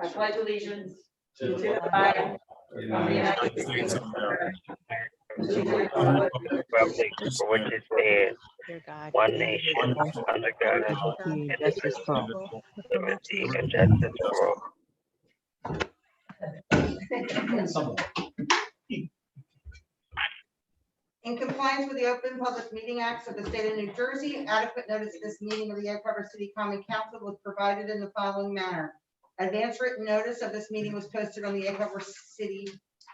I pledge allegiance to the flag of the United States of America, to the republic for which it stands, one nation, under God, indivisible, liberty and justice for all. In compliance with the Open Public Meeting Acts of the State of New Jersey, adequate notice of this meeting of the Egg Harbor City Common Council was provided in the following manner. Advance written notice of this meeting was posted on the Egg Harbor City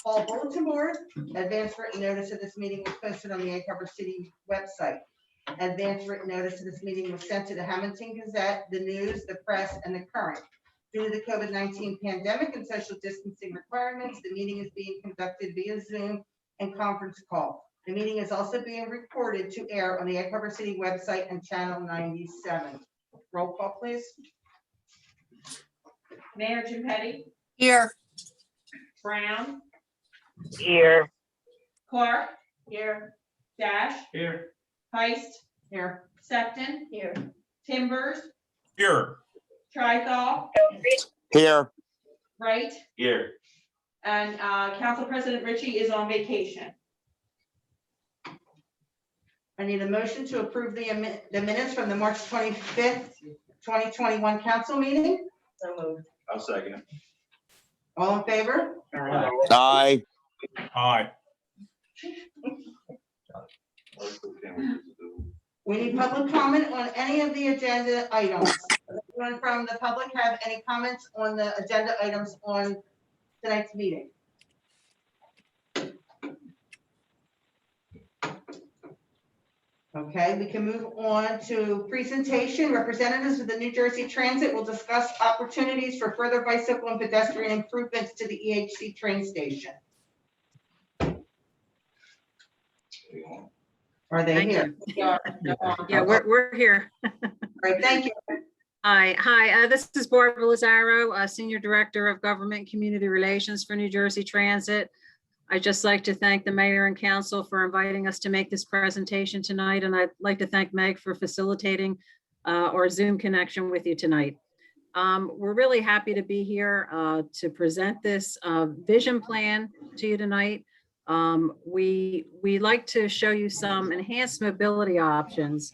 Hall bulletin board. Advance written notice of this meeting was posted on the Egg Harbor City website. Advance written notice of this meeting was sent to the Hamilton Gazette, the News, the Press, and the Current. Due to the COVID-19 pandemic and social distancing requirements, the meeting is being conducted via Zoom and conference call. The meeting is also being recorded to air on the Egg Harbor City website and channel 97. Roll call, please. Mayor Jim Petty, Here. Brown, Here, Clark, here, Dash, Here. Heist, Here. Sefton, here, Timbers, Here. Trithal, Here. Wright, Here. and Council President Ritchie is on vacation. I need a motion to approve the minutes from the March 25th, 2021 council meeting. So moved. I'll second. All in favor? Aye. Aye. We need public comment on any of the agenda items. Does anyone from the public have any comments on the agenda items on tonight's meeting? Okay, we can move on to presentation. Representatives of the New Jersey Transit will discuss opportunities for further bicycle and pedestrian improvements to the EHC train station. Are they Thank here? Yeah, we're here. Great, thank you. Hi, this is Barbara Lozaro, Senior Director of Government and Community Relations for New Jersey Transit. I'd just like to thank the mayor and council for inviting us to make this presentation tonight, and I'd like to thank Meg for facilitating our Zoom connection with you tonight. We're really happy to be here to present this vision plan to you tonight. We like to show you some enhanced mobility options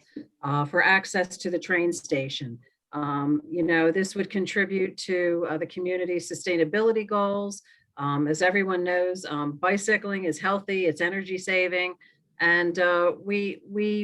for access to the train station. This would contribute to the community's sustainability goals. As everyone knows, bicycling is healthy, it's energy saving, and we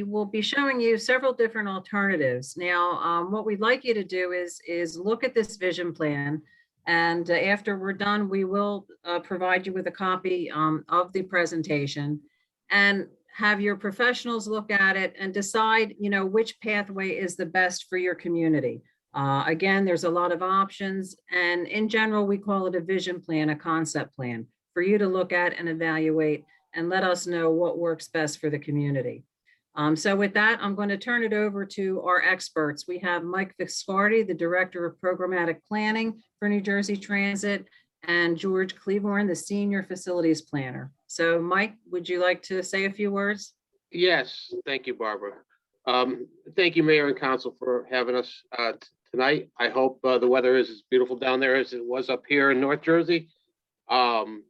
will be showing you several different alternatives. Now, what we'd like you to do is look at this vision plan, and after we're done, we will provide you with a copy of the presentation and have your professionals look at it and decide, which pathway is the best for your community. Again, there's a lot of options, and in general, we call it a vision plan, a concept plan for you to look at and evaluate and let us know what works best for the community. So with that, I'm going to turn it over to our experts. We have Mike Viscardi, the Director of Programmatic Planning for New Jersey Transit, and George Cleaborn, the Senior Facilities Planner. So Mike, would you like to say a few words? Yes, thank you, Barbara. Thank you, Mayor and Council, for having us tonight. I hope the weather is as beautiful down there as it was up here in North Jersey. Going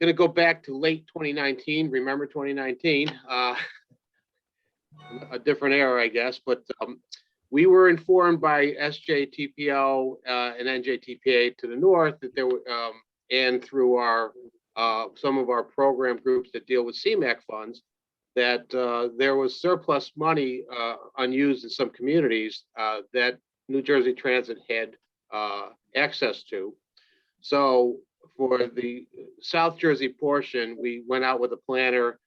to go back to late 2019. Remember 2019? A different era, I guess. But we were informed by SJTPO and NJTPA to the north that there were, and through our some of our program groups that deal with CMAQ funds, that there was surplus money unused in some communities that New Jersey Transit had access to. So for the South Jersey portion, we went out with a planner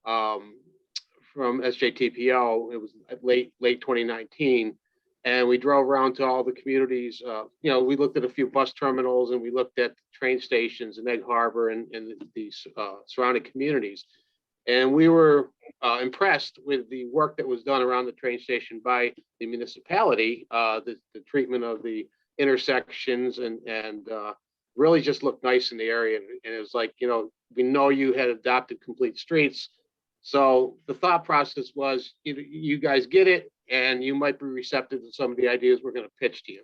from SJTPO. It was late 2019. And we drove around to all the communities. We looked at a few bus terminals and we looked at train stations in Egg Harbor and the surrounding communities. And we were impressed with the work that was done around the train station by the municipality, the treatment of the intersections and really just looked nice in the area. And it was like, we know you had adopted complete streets. So the thought process was, you guys get it, and you might be receptive to some of the ideas we're going to pitch to you.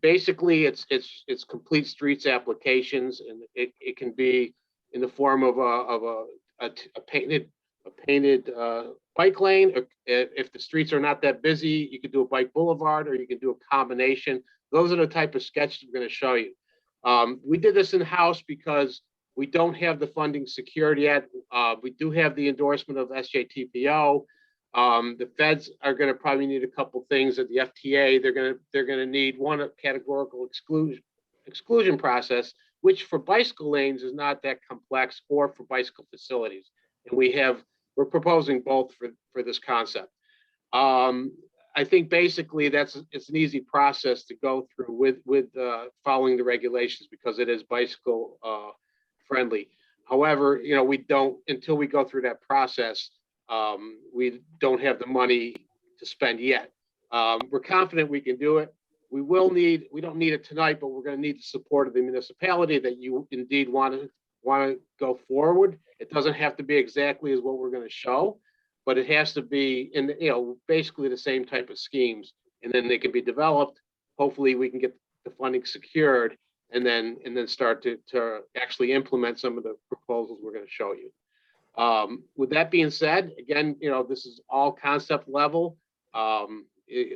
Basically, it's complete streets applications, and it can be in the form of a painted bike lane. If the streets are not that busy, you could do a bike boulevard, or you can do a combination. Those are the type of sketches we're going to show you. We did this in-house because we don't have the funding secured yet. We do have the endorsement of SJTPO. The feds are going to probably need a couple things at the FTA. They're going to need one, a categorical exclusion process, which for bicycle lanes is not that complex, or for bicycle facilities. And we're proposing both for this concept. I think basically it's an easy process to go through with following the regulations, because it is bicycle friendly. However, we don't, until we go through that process, we don't have the money to spend yet. We're confident we can do it. We don't need it tonight, but we're going to need the support of the municipality that you indeed want to go forward. It doesn't have to be exactly as what we're going to show, but it has to be in basically the same type of schemes, and then they can be developed. Hopefully we can get the funding secured, and then start to actually implement some of the proposals we're going to show you. With that being said, again, this is all concept level,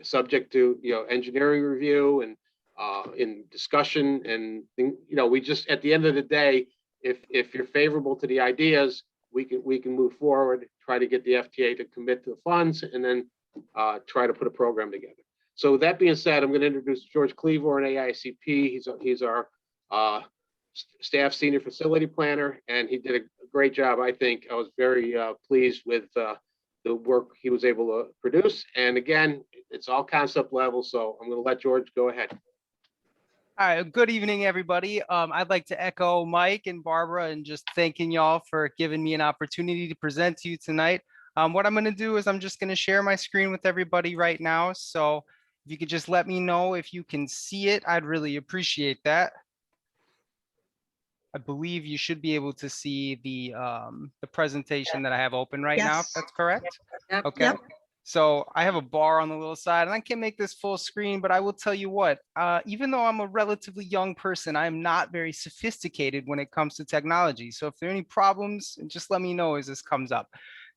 subject to engineering review and in discussion, and we just, at the end of the day, if you're favorable to the ideas, we can move forward, try to get the FTA to commit to the funds, and then try to put a program together. So with that being said, I'm going to introduce George Cleaver, an AICP. He's our staff senior facility planner, and he did a great job. I think I was very pleased with the work he was able to produce. And again, it's all concept level, so I'm going to let George go ahead. All right, good evening, everybody. I'd like to echo Mike and Barbara and just thanking y'all for giving me an opportunity to present to you tonight. What I'm going to do is I'm just going to share my screen with everybody right now. So if you could just let me know if you can see it, I'd really appreciate that. I believe you should be able to see the presentation that I have open right now, if that's correct. Yep. Okay. Yep. So I have a bar on the little side, and I can't make this full screen, but I will tell you what, even though I'm a relatively young person, I am not very sophisticated when it comes to technology. So if there are any problems, just let me know as this comes up.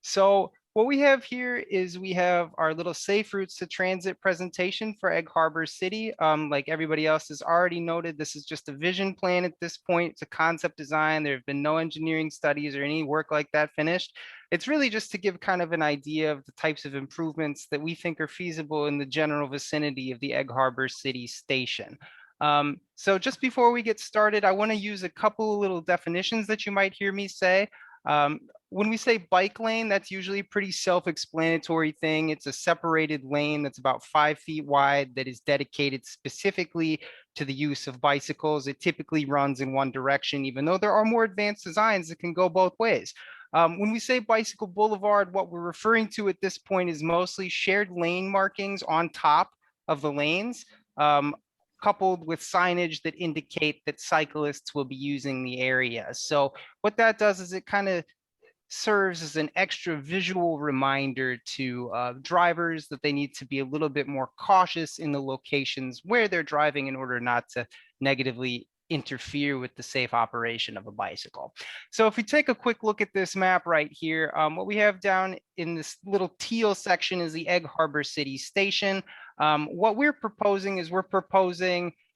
So what we have here is we have our little safe routes to transit presentation for Egg Harbor City. Like everybody else has already noted, this is just a vision plan at this point. It's a concept design. There have been no engineering studies or any work like that finished. It's really just to give kind of an idea of the types of improvements that we think are feasible in the general vicinity of the Egg Harbor City station. So just before we get started, I want to use a couple of little definitions that you might hear me say. When we say bike lane, that's usually a pretty self-explanatory thing. It's a separated lane that's about 5 feet wide that is dedicated specifically to the use of bicycles. It typically runs in one direction, even though there are more advanced designs that can go both ways. When we say bicycle boulevard, what we're referring to at this point is mostly shared lane markings on top of the lanes, coupled with signage that indicate that cyclists will be using the area. So what that does is it kind of serves as an extra visual reminder to drivers that they need to be a little bit more cautious in the locations where they're driving in order not to negatively interfere with the safe operation of a bicycle. So if we take a quick look at this map right here, what we have down in this little teal section is the Egg Harbor City Station. What we're proposing is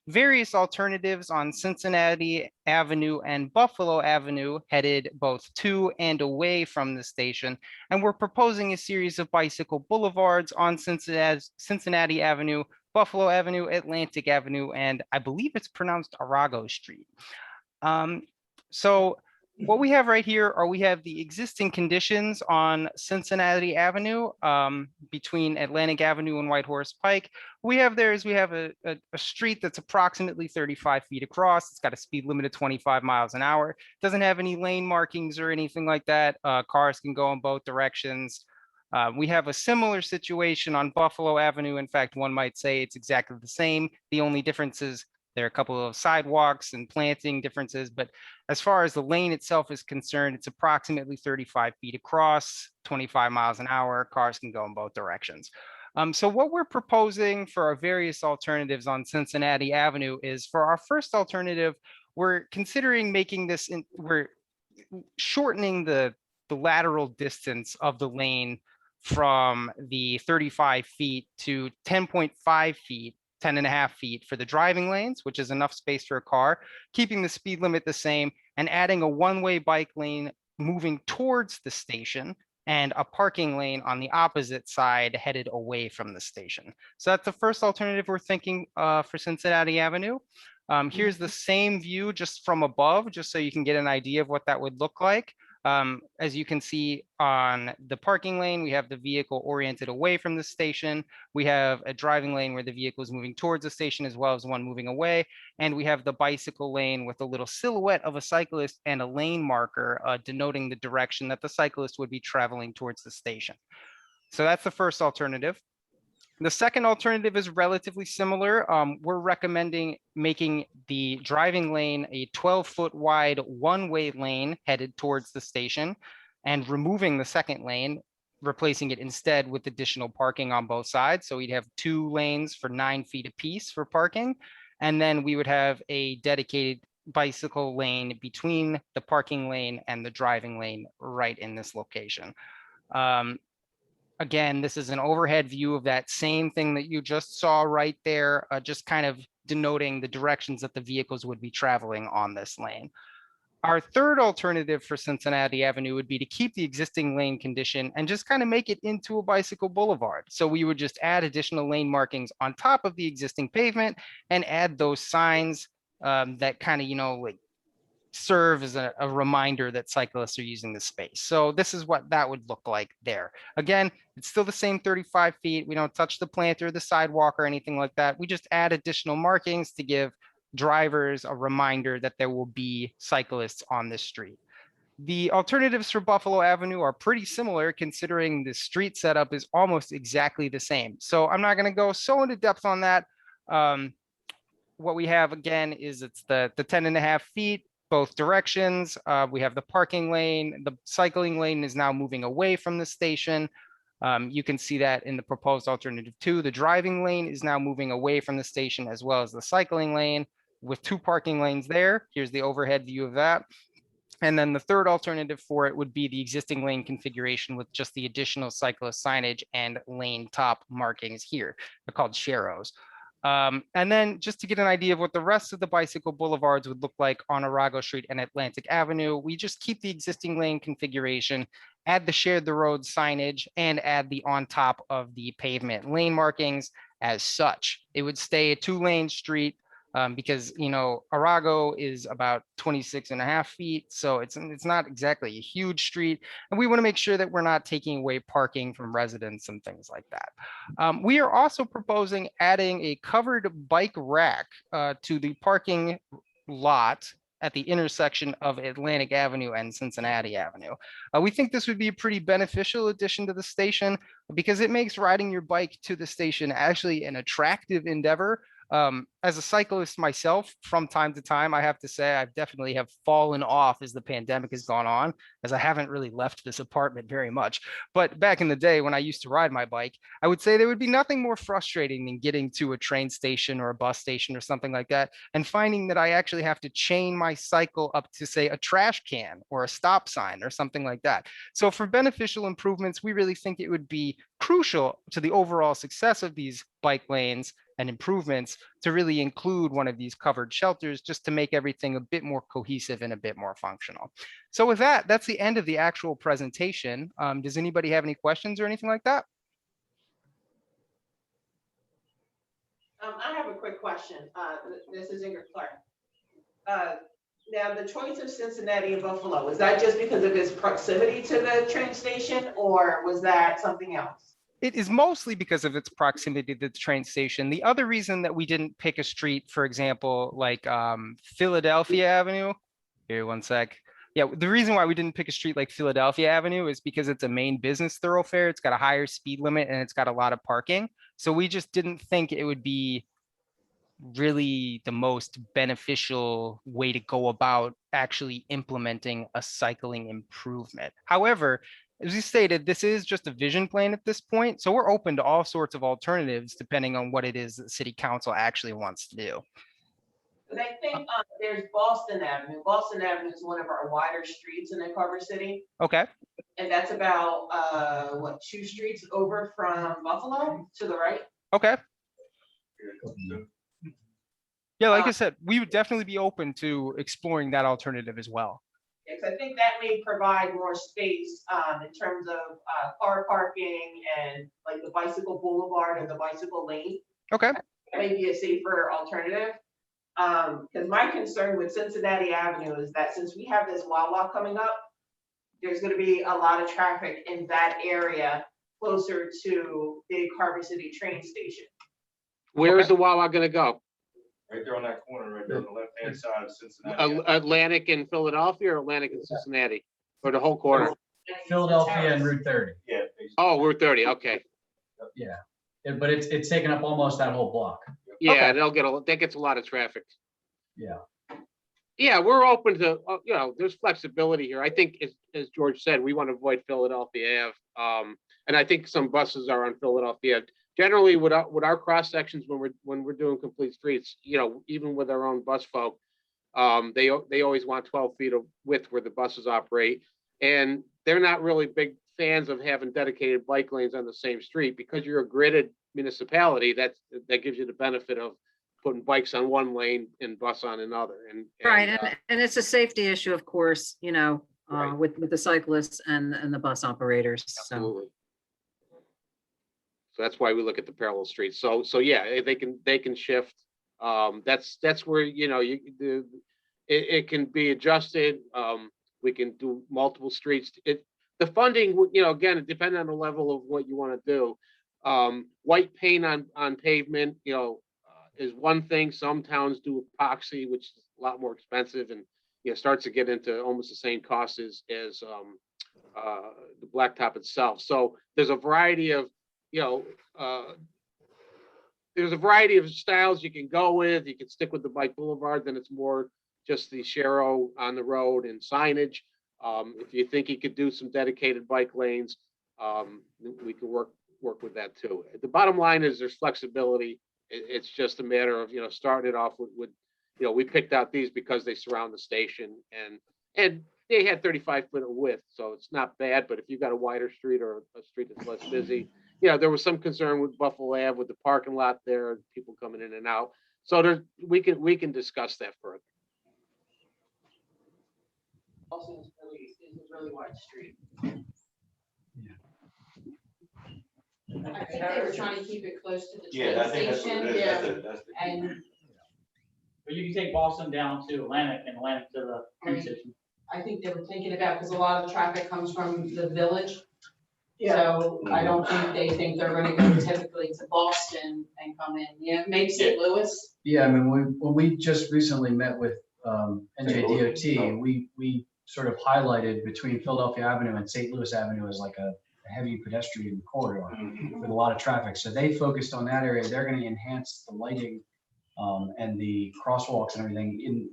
various alternatives on Cincinnati Avenue and Buffalo Avenue headed both to and away from the station. And we're proposing a series of bicycle boulevards on Cincinnati Avenue, Buffalo Avenue, Atlantic Avenue, and I believe it's pronounced Arago Street. So what we have right here we have the existing conditions on Cincinnati Avenue between Atlantic Avenue and White Horse Pike. We have a street that's approximately 35 feet across. It's got a speed limit of 25 miles an hour. It doesn't have any lane markings or anything like that. Cars can go in both directions. We have a similar situation on Buffalo Avenue. In fact, one might say it's exactly the same. The only difference is there are a couple of sidewalks and planting differences, but as far as the lane itself is concerned, it's approximately 35 feet across, 25 miles an hour. Cars can go in both directions. So what we're proposing for our various alternatives on Cincinnati Avenue is, for our first alternative, we're considering making this, we're shortening the lateral distance of the lane from the 35 feet to 10.5 feet, 10.5 feet for the driving lanes, which is enough space for a car, keeping the speed limit the same, and adding a one-way bike lane moving towards the station and a parking lane on the opposite side headed away from the station. So that's the first alternative we're thinking for Cincinnati Avenue. Here's the same view just from above, just so you can get an idea of what that would look like. As you can see on the parking lane, we have the vehicle oriented away from the station. We have a driving lane where the vehicle is moving towards the station, as well as one moving away. And we have the bicycle lane with a little silhouette of a cyclist and a lane marker denoting the direction that the cyclist would be traveling towards the station. So that's the first alternative. The second alternative is relatively similar. We're recommending making the driving lane a 12-foot wide one-way lane headed towards the station, and removing the second lane, replacing it instead with additional parking on both sides. So we'd have 2 lanes for 9 feet apiece for parking. And then we would have a dedicated bicycle lane between the parking lane and the driving lane right in this location. Again, this is an overhead view of that same thing that you just saw right there, just kind of denoting the directions that the vehicles would be traveling on this lane. Our third alternative for Cincinnati Avenue would be to keep the existing lane condition and just kind of make it into a bicycle boulevard. So we would just add additional lane markings on top of the existing pavement and add those signs that kind of, like serve as a reminder that cyclists are using the space. So this is what that would look like there. Again, it's still the same 35 feet. We don't touch the planter, the sidewalk, or anything like that. We just add additional markings to give drivers a reminder that there will be cyclists on this street. The alternatives for Buffalo Avenue are pretty similar, considering the street setup is almost exactly the same. So I'm not going to go so into depth on that. What we have again is it's the 10.5 feet, both directions. We have the parking lane. The cycling lane is now moving away from the station. You can see that in the proposed alternative 2. The driving lane is now moving away from the station, as well as the cycling lane, with 2 parking lanes there. Here's the overhead view of that. And then the third alternative for it would be the existing lane configuration with just the additional cyclist signage and lane top markings here. They're called sharrows. And then just to get an idea of what the rest of the bicycle boulevards would look like on Arago Street and Atlantic Avenue, we just keep the existing lane configuration, add the shared the road signage, and add the on top of the pavement lane markings as such. It would stay a 2-lane street because, Arago is about 26.5 feet. So it's not exactly a huge street. And we want to make sure that we're not taking away parking from residents and things like that. We are also proposing adding a covered bike rack to the parking lot at the intersection of Atlantic Avenue and Cincinnati Avenue. We think this would be a pretty beneficial addition to the station because it makes riding your bike to the station actually an attractive endeavor. As a cyclist myself, from time to time, I have to say I've definitely have fallen off as the pandemic has gone on, as I haven't really left this apartment very much. But back in the day when I used to ride my bike, I would say there would be nothing more frustrating than getting to a train station or a bus station or something like that and finding that I actually have to chain my cycle up to, say, a trash can or a stop sign or something like that. So for beneficial improvements, we really think it would be crucial to the overall success of these bike lanes and improvements to really include one of these covered shelters, just to make everything a bit more cohesive and a bit more functional. So with that, that's the end of the actual presentation. Does anybody have any questions or anything like that? I have a quick question. This is Ingrid Clark. Now, the choice of Cincinnati and Buffalo, is that just because of its proximity to the train station, or was that something else? It is mostly because of its proximity to the train station. The other reason that we didn't pick a street, for example, like Philadelphia Avenue, here, one sec. Yeah, the reason why we didn't pick a street like Philadelphia Avenue is because it's a main business thoroughfare. It's got a higher speed limit and it's got a lot of parking. So we just didn't think it would be really the most beneficial way to go about actually implementing a cycling improvement. However, as you stated, this is just a vision plan at this point, so we're open to all sorts of alternatives depending on what it is that city council actually wants to do. But I think there's Boston Avenue. Boston Avenue is one of our wider streets in Culver City. Okay, And that's about, what, 2 streets over from Buffalo to the right? okay. Yeah, like I said, we would definitely be open to exploring that alternative as well. Because I think that may provide more space in terms of car parking and like the bicycle boulevard or the bicycle lane. Okay, That may be a safer alternative. Because my concern with Cincinnati Avenue is that since we have this Wawa coming up, there's going to be a lot of traffic in that area closer to the Culver City train station. Where is the Wawa gonna go? Right there on that corner, right there on the left-hand side of Cincinnati. Atlantic and Philadelphia or Atlantic and Cincinnati? Or the whole corner? Philadelphia and Route 30. Yeah. basically. Oh, Route 30, okay. Yeah. But it's taken up almost that whole block. Yeah, that gets a lot of traffic. Yeah. Yeah, we're open to, there's flexibility here. I think as George said, we want to avoid Philadelphia Ave. And I think some buses are on Philadelphia. Generally with our cross sections, when we're doing complete streets, even with our own bus folk, they always want 12 feet of width where the buses operate. And they're not really big fans of having dedicated bike lanes on the same street because you're a gridded municipality. That gives you the benefit of putting bikes on one lane and bus on another. Right, and it's a safety issue, of course, Right. with the cyclists and the bus operators, so. Absolutely. So that's why we look at the parallel streets. So yeah, they can shift. That's where, it can be adjusted. We can do multiple streets. The funding, again, it depends on the level of what you want to do. White paint on pavement, is one thing. Some towns do epoxy, which is a lot more expensive and, starts to get into almost the same cost as the blacktop itself. So there's a variety of, there's a variety of styles you can go with. You can stick with the bike boulevard, then it's more just the Shero on the road and signage. If you think you could do some dedicated bike lanes, we can work with that too. The bottom line is there's flexibility. It's just a matter of, starting it off with we picked out these because they surround the station and they had 35 foot of width, so it's not bad. But if you've got a wider street or a street that's less busy, there was some concern with Buffalo Ave with the parking lot there, people coming in and out. So we can discuss that further. Also, it's a really wide street. I think they were trying to keep it close to the Yeah, I train think that's what station. it is. That's the key. And But you can take Boston down to Atlantic and Atlantic to the train station. I think they were thinking about, because a lot of traffic comes from the village. Yeah. So I don't think they think they're gonna go typically to Boston and come in, maybe St. Louis. Yeah, I mean, when we just recently met with NJDOT, we sort of highlighted between Philadelphia Avenue and St. Louis Avenue as like a heavy pedestrian corridor with a lot of traffic. So they focused on that area. They're going to enhance the lighting and the crosswalks and everything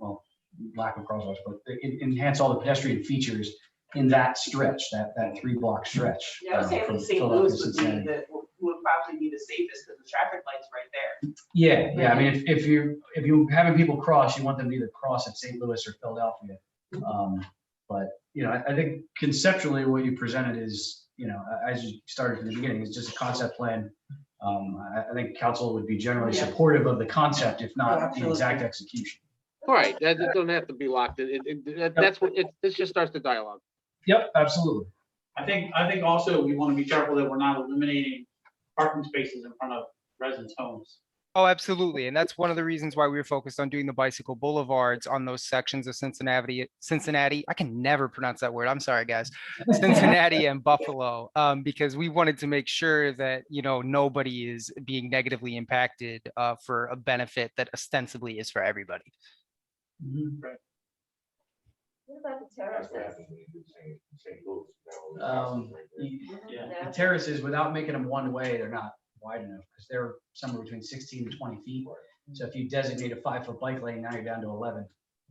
lack of crosswalks, but enhance all the pedestrian features in that stretch, that 3-block stretch. Yeah, I was saying from St. Philadelphia Louis to would Cincinnati. would probably be the safest because the traffic light's right there. Yeah. I mean, if you're having people cross, you want them to either cross at St. Louis or Philadelphia. But I think conceptually what you presented is, as you started from the beginning, it's just a concept plan. I think council would be generally supportive of the concept, if not the exact execution. All right, that doesn't have to be locked in. That's what this just starts the dialogue. Yep, absolutely. I think also we want to be careful that we're not eliminating parking spaces in front of residents' homes. Oh, absolutely. And that's one of the reasons why we were focused on doing the bicycle boulevards on those sections of Cincinnati. I can never pronounce that word. I'm sorry, guys. Cincinnati and Buffalo, because we wanted to make sure that, nobody is being negatively impacted for a benefit that ostensibly is for everybody. Right. What about the terraces? The terraces, without making them one way, they're not wide enough because they're somewhere between 16 and 20 feet. So if you designate a 5-foot bike lane, now you're down to 11.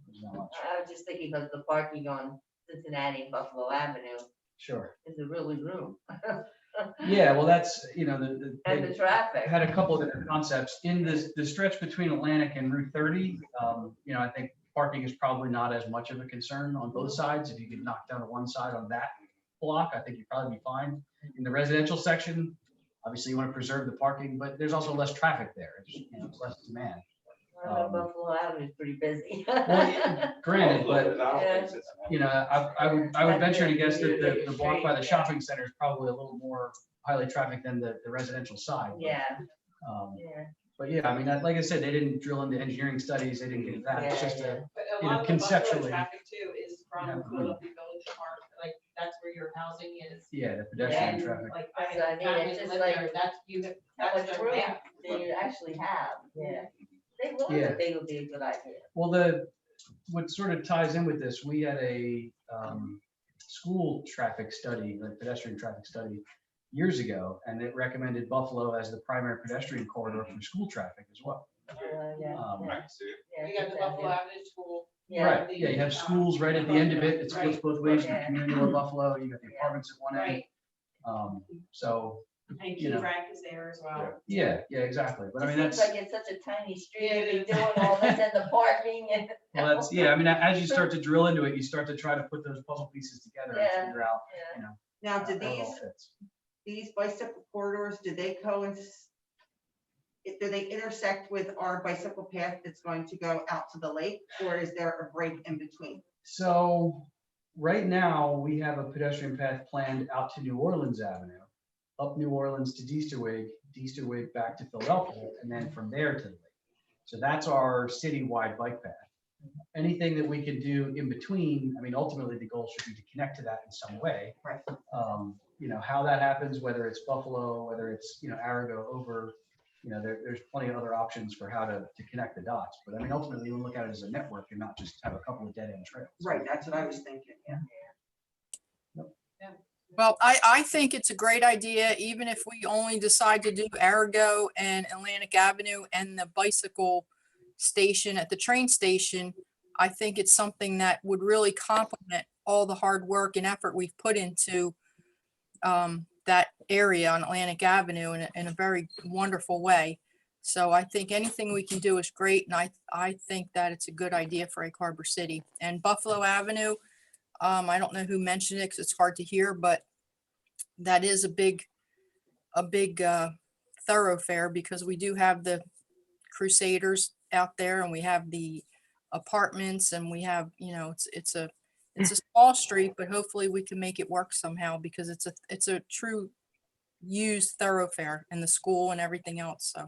There's not much. I was just thinking of the parking on Cincinnati and Buffalo Avenue. Sure. Is there really room? Yeah, well, that's, you know, And the traffic. had a couple of different concepts in the stretch between Atlantic and Route 30. You know, I think parking is probably not as much of a concern on both sides. If you could knock down one side on that block, I think you'd probably be fine. In the residential section, obviously you want to preserve the parking, but there's also less traffic there. It's, you know, it's less demand. Buffalo Avenue is pretty busy. Well, yeah, granted, but you know, I would venture to guess that the block by the shopping center is probably a little more highly trafficked than the residential side. Yeah. But yeah, I mean, like I said, they didn't drill into engineering studies. They didn't get into that. It's just a, But a you know, lot of the Buffalo conceptually. traffic too is from Yeah. Philadelphia Village Park, like that's where your housing is. Yeah, the pedestrian And, traffic. Like, That's what I mean, families it's just live like there, that's you, How that's much their room path. do you actually have? Yeah. They would, Yeah. I think it would be a good idea. Well, what sort of ties in with this, we had a school traffic study, like pedestrian traffic study years ago, and it recommended Buffalo as the primary pedestrian corridor for school traffic as well. Yeah. Um, Yeah. Yeah, You got the Buffalo Avenue School. Yeah. Right, yeah, you have schools right at the end of it. It splits both ways, the Yeah. community of Buffalo, you got the apartments at one end. Right, So, and you Key know. Frank is there as well. yeah, exactly. But I mean, It that's, seems like it's such a tiny street, to be doing all this and the parking and. well, that's, yeah, I mean, as you start to drill into it, you start to try to put those puzzle pieces together and Yeah, figure out, yeah. you know, Now, do how it all fits. these bicycle corridors, do they do they intersect with our bicycle path that's going to go out to the lake, or is there a break in between? So right now, we have a pedestrian path planned out to New Orleans Avenue, up New Orleans to Deesterwig back to Philadelphia, and then from there to the lake. So that's our citywide bike path. Anything that we can do in between, I mean, ultimately the goal should be to connect to that in some way. Right. You know, how that happens, whether it's Buffalo, whether it's, you know, Arago over, you know, there's plenty of other options for how to connect the dots. But I mean, ultimately, you want to look at it as a network and not just have a couple of dead end trails. Right, that's what I was thinking, yeah. Well, I think it's a great idea, even if we only decide to do Arago and Atlantic Avenue and the bicycle station at the train station. I think it's something that would really complement all the hard work and effort we've put into that area on Atlantic Avenue in a very wonderful way. So I think anything we can do is great. And I think that it's a good idea for Egg Harbor City. And Buffalo Avenue, I don't know who mentioned it because it's hard to hear, but that is a big thoroughfare because we do have the Crusaders out there and we have the apartments and we have, you know, it's a small street, but hopefully we can make it work somehow because it's a true used thoroughfare in the school and everything else. So.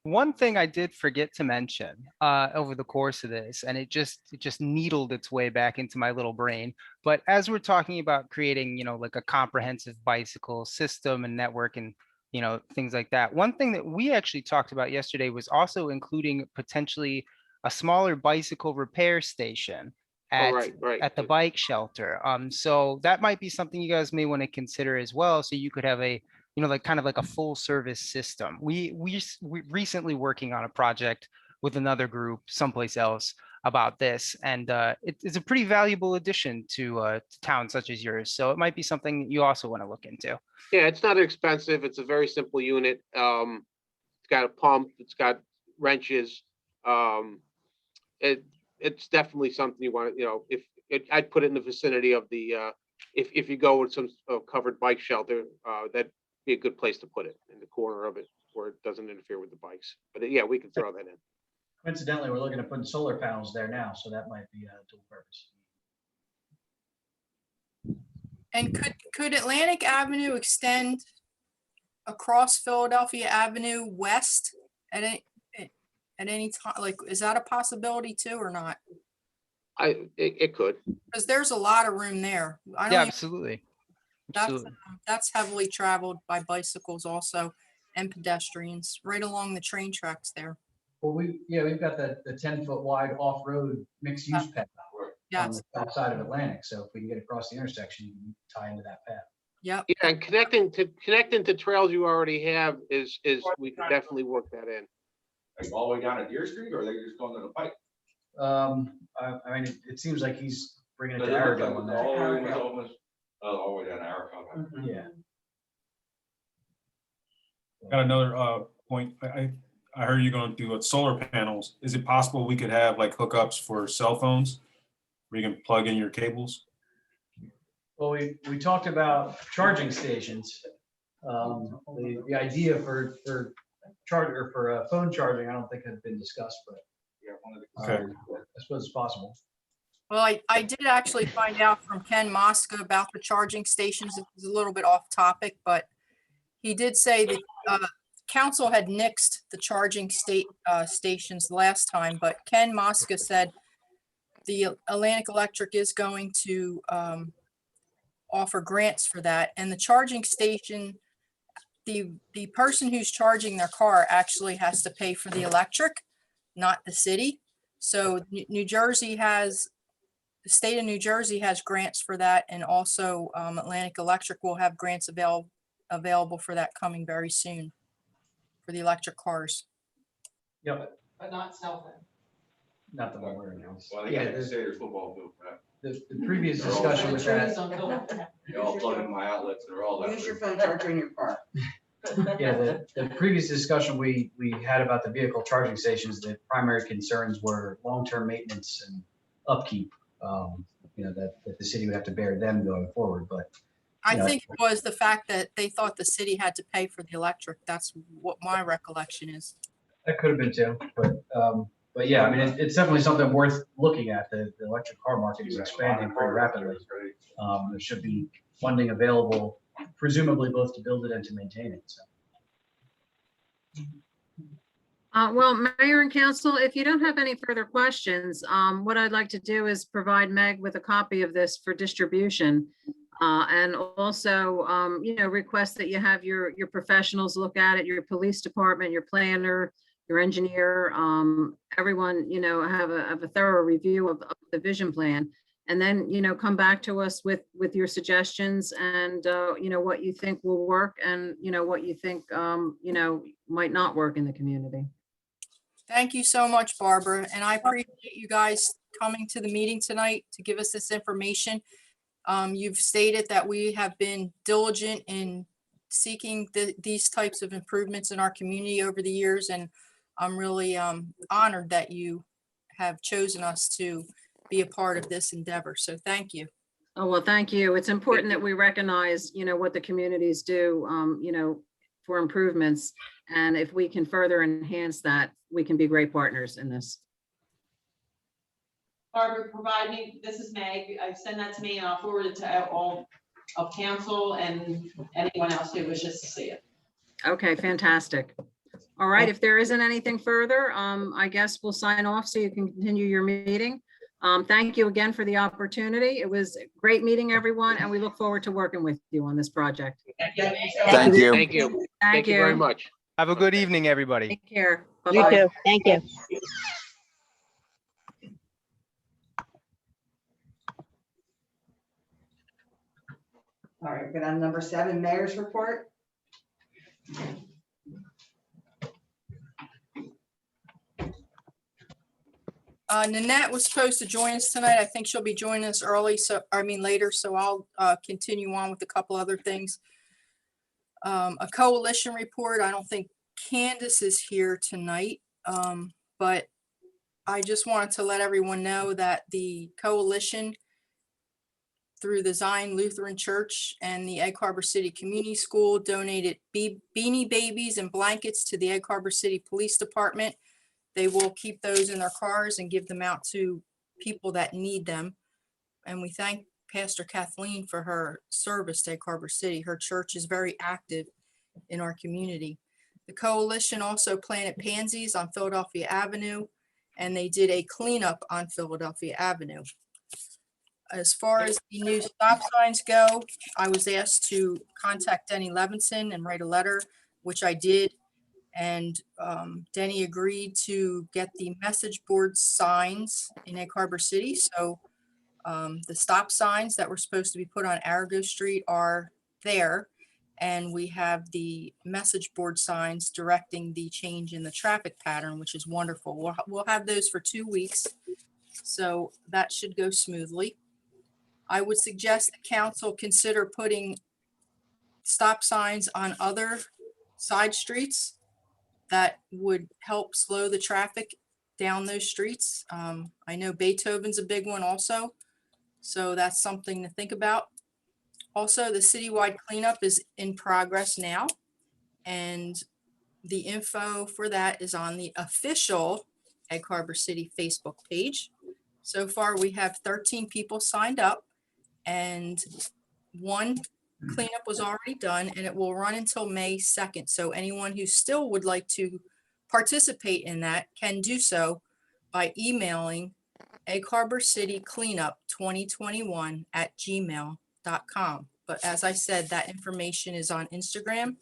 One thing I did forget to mention over the course of this, and it just needled its way back into my little brain. But as we're talking about creating, you know, like a comprehensive bicycle system and network and, you know, things like that. One thing that we actually talked about yesterday was also including potentially a smaller bicycle repair station at the bike shelter. So that might be something you guys may want to consider as well. So you could have a, you know, like kind of like a full service system. We recently working on a project with another group someplace else about this, and it's a pretty valuable addition to towns such as yours. So it might be something you also want to look into. Yeah, it's not expensive. It's a very simple unit. It's got a pump. It's got wrenches. It's definitely something you want to, you know, I'd put it in the vicinity of the, if you go with some covered bike shelter, that'd be a good place to put it in the corner of it where it doesn't interfere with the bikes. But yeah, we can throw that in. Coincidentally, we're looking at putting solar panels there now, so that might be a dual purpose. And could Atlantic Avenue extend across Philadelphia Avenue west at any time? Like, is that a possibility too or not? It could. Because there's a lot of room there. Yeah, absolutely. That's heavily traveled by bicycles also and pedestrians right along the train tracks there. Well, we've got the 10-foot wide off-road mixed use path on the south side of Atlantic. So if we can get across the intersection, you can tie into that path. Yep. Yeah, and connecting to trails you already have is we can definitely work that in. Like all the way down to Deer Street, or are they just going to the pike? I mean, it seems like he's bringing it to Arago on that. all the way down to Arapahoe. Yeah. Got another point. I heard you're gonna do solar panels. Is it possible we could have like hookups for cell phones where you can plug in your cables? Well, we talked about charging stations. The idea for phone charging, I don't think has been discussed, but Okay. I suppose it's possible. Well, I did actually find out from Ken Mosca about the charging stations. It was a little bit off topic, but he did say that council had nixed the charging stations last time, but Ken Mosca said the Atlantic Electric is going to offer grants for that. And the charging station, the person who's charging their car actually has to pay for the electric, not the city. So New Jersey has, the state of New Jersey has grants for that. And also Atlantic Electric will have grants available for that coming very soon for the electric cars. Yep, But not cell phone. not the one we're announcing. Well, they got the Cedars football field for that. The previous discussion with that, They all plug in my outlets, they're all that. Use your phone charger in your car. yeah, the previous discussion we had about the vehicle charging stations, the primary concerns were long-term maintenance and upkeep. That the city would have to bear them going forward, but I Yeah. think it was the fact that they thought the city had to pay for the electric. That's what my recollection is. that could have been too, but yeah, I mean, it's definitely something worth looking at. The electric car market is expanding pretty rapidly. There should be funding available, presumably both to build it and to maintain it, so. Well, Mayor and Council, if you don't have any further questions, what I'd like to do is provide Meg with a copy of this for distribution. And also, request that you have your professionals look at it, your police department, your planner, your engineer, everyone, have a thorough review of the vision plan. And then, come back to us with your suggestions and, what you think will work and, what you think, might not work in the community. Thank you so much, Barbara. And I appreciate you guys coming to the meeting tonight to give us this information. You've stated that we have been diligent in seeking these types of improvements in our community over the years. And I'm really honored that you have chosen us to be a part of this endeavor. So thank you. Oh, well, thank you. It's important that we recognize, what the communities do, for improvements. And if we can further enhance that, we can be great partners in this. Barbara, provide me, this is Meg, send that to me and I'll forward it to all of council and anyone else who wishes to see it. Okay, fantastic. All right, if there isn't anything further, I guess we'll sign off so you can continue your meeting. Thank you again for the opportunity. It was a great meeting, everyone, and we look forward to working with you on this project. Thank you. Thank you. Thank you very you. much. Have a good evening, everybody. Take care. You Bye-bye. too. Thank you. All right, good on number 7, mayor's report. Nanette was supposed to join us tonight. I think she'll be joining us later. So I'll continue on with a couple other things. A coalition report. I don't think Candace is here tonight, but I just wanted to let everyone know that the coalition through the Zion Lutheran Church and the Egg Harbor City Community School donated beanie babies and blankets to the Egg Harbor City Police Department. They will keep those in their cars and give them out to people that need them. And we thank Pastor Kathleen for her service to Egg Harbor City. Her church is very active in our community. The coalition also planted pansies on Philadelphia Avenue, and they did a cleanup on Philadelphia Avenue. As far as the new stop signs go, I was asked to contact Denny Levinson and write a letter, which I did. And Denny agreed to get the message board signs in Egg Harbor City. So the stop signs that were supposed to be put on Arago Street are there. And we have the message board signs directing the change in the traffic pattern, which is wonderful. We'll have those for 2 weeks. So that should go smoothly. I would suggest the council consider putting stop signs on other side streets that would help slow the traffic down those streets. I know Beethoven's a big one also, so that's something to think about. Also, the citywide cleanup is in progress now, and the info for that is on the official Egg Harbor City Facebook page. So far, we have 13 people signed up, and one cleanup was already done, and it will run until May 2nd. So anyone who still would like to participate in that can do so by emailing Egg Harbor City Cleanup 2021@gmail.com. But as I said, that information is on Instagram,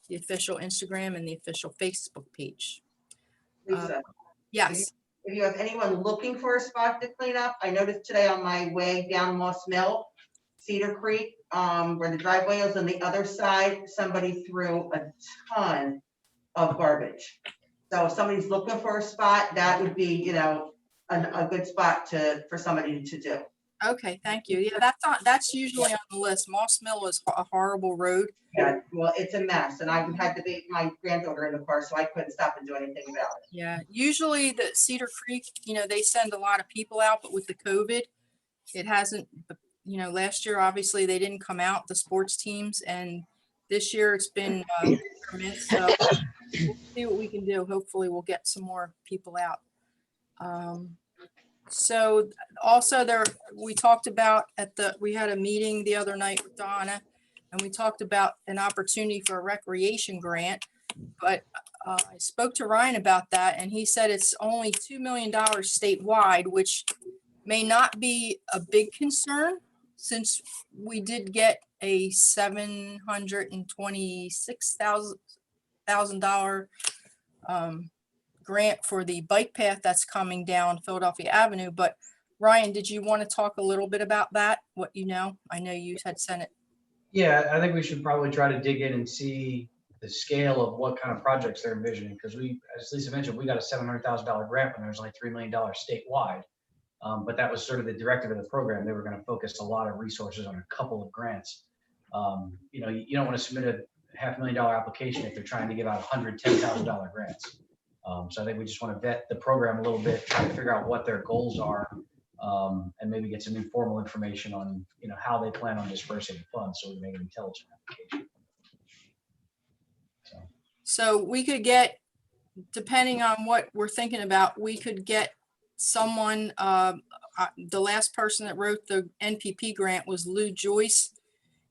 the official Instagram and the official Facebook page. Lisa, Yes, if you have anyone looking for a spot to clean up, I noticed today on my way down Moss Mill, Cedar Creek, where the driveway is on the other side, somebody threw a ton of garbage. So if somebody's looking for a spot, that would be, you know, a good spot for somebody to do. okay, thank you. Yeah, that's usually on the list. Moss Mill is a horrible road. Yeah, well, it's a mess, and I had to be my granddaughter in the car, so I couldn't stop and do anything about it. Yeah, usually the Cedar Creek, you know, they send a lot of people out, but with the COVID, it hasn't, you know, last year, obviously, they didn't come out, the sports teams, and this year it's been, so we'll see what we can do. Hopefully we'll get some more people out. So also we talked about we had a meeting the other night with Donna, and we talked about an opportunity for a recreation grant, but I spoke to Ryan about that, and he said it's only $2 million statewide, which may not be a big concern since we did get a $726,000 grant for the bike path that's coming down Philadelphia Avenue. But Ryan, did you want to talk a little bit about that? What you know? I know you had sent it. Yeah, I think we should probably try to dig in and see the scale of what kind of projects they're envisioning, because as Lisa mentioned, we got a $700,000 grant when there's only $3 million statewide. But that was sort of the directive of the program. They were going to focus a lot of resources on a couple of grants. You know, you don't want to submit a $500,000 application if they're trying to give out $110,000 grants. So I think we just want to vet the program a little bit, try to figure out what their goals are, and maybe get some informal information on, you know, how they plan on dispersing the funds so we make an intelligent application. So we could get, depending on what we're thinking about, we could get someone, the last person that wrote the NPP grant was Lou Joyce.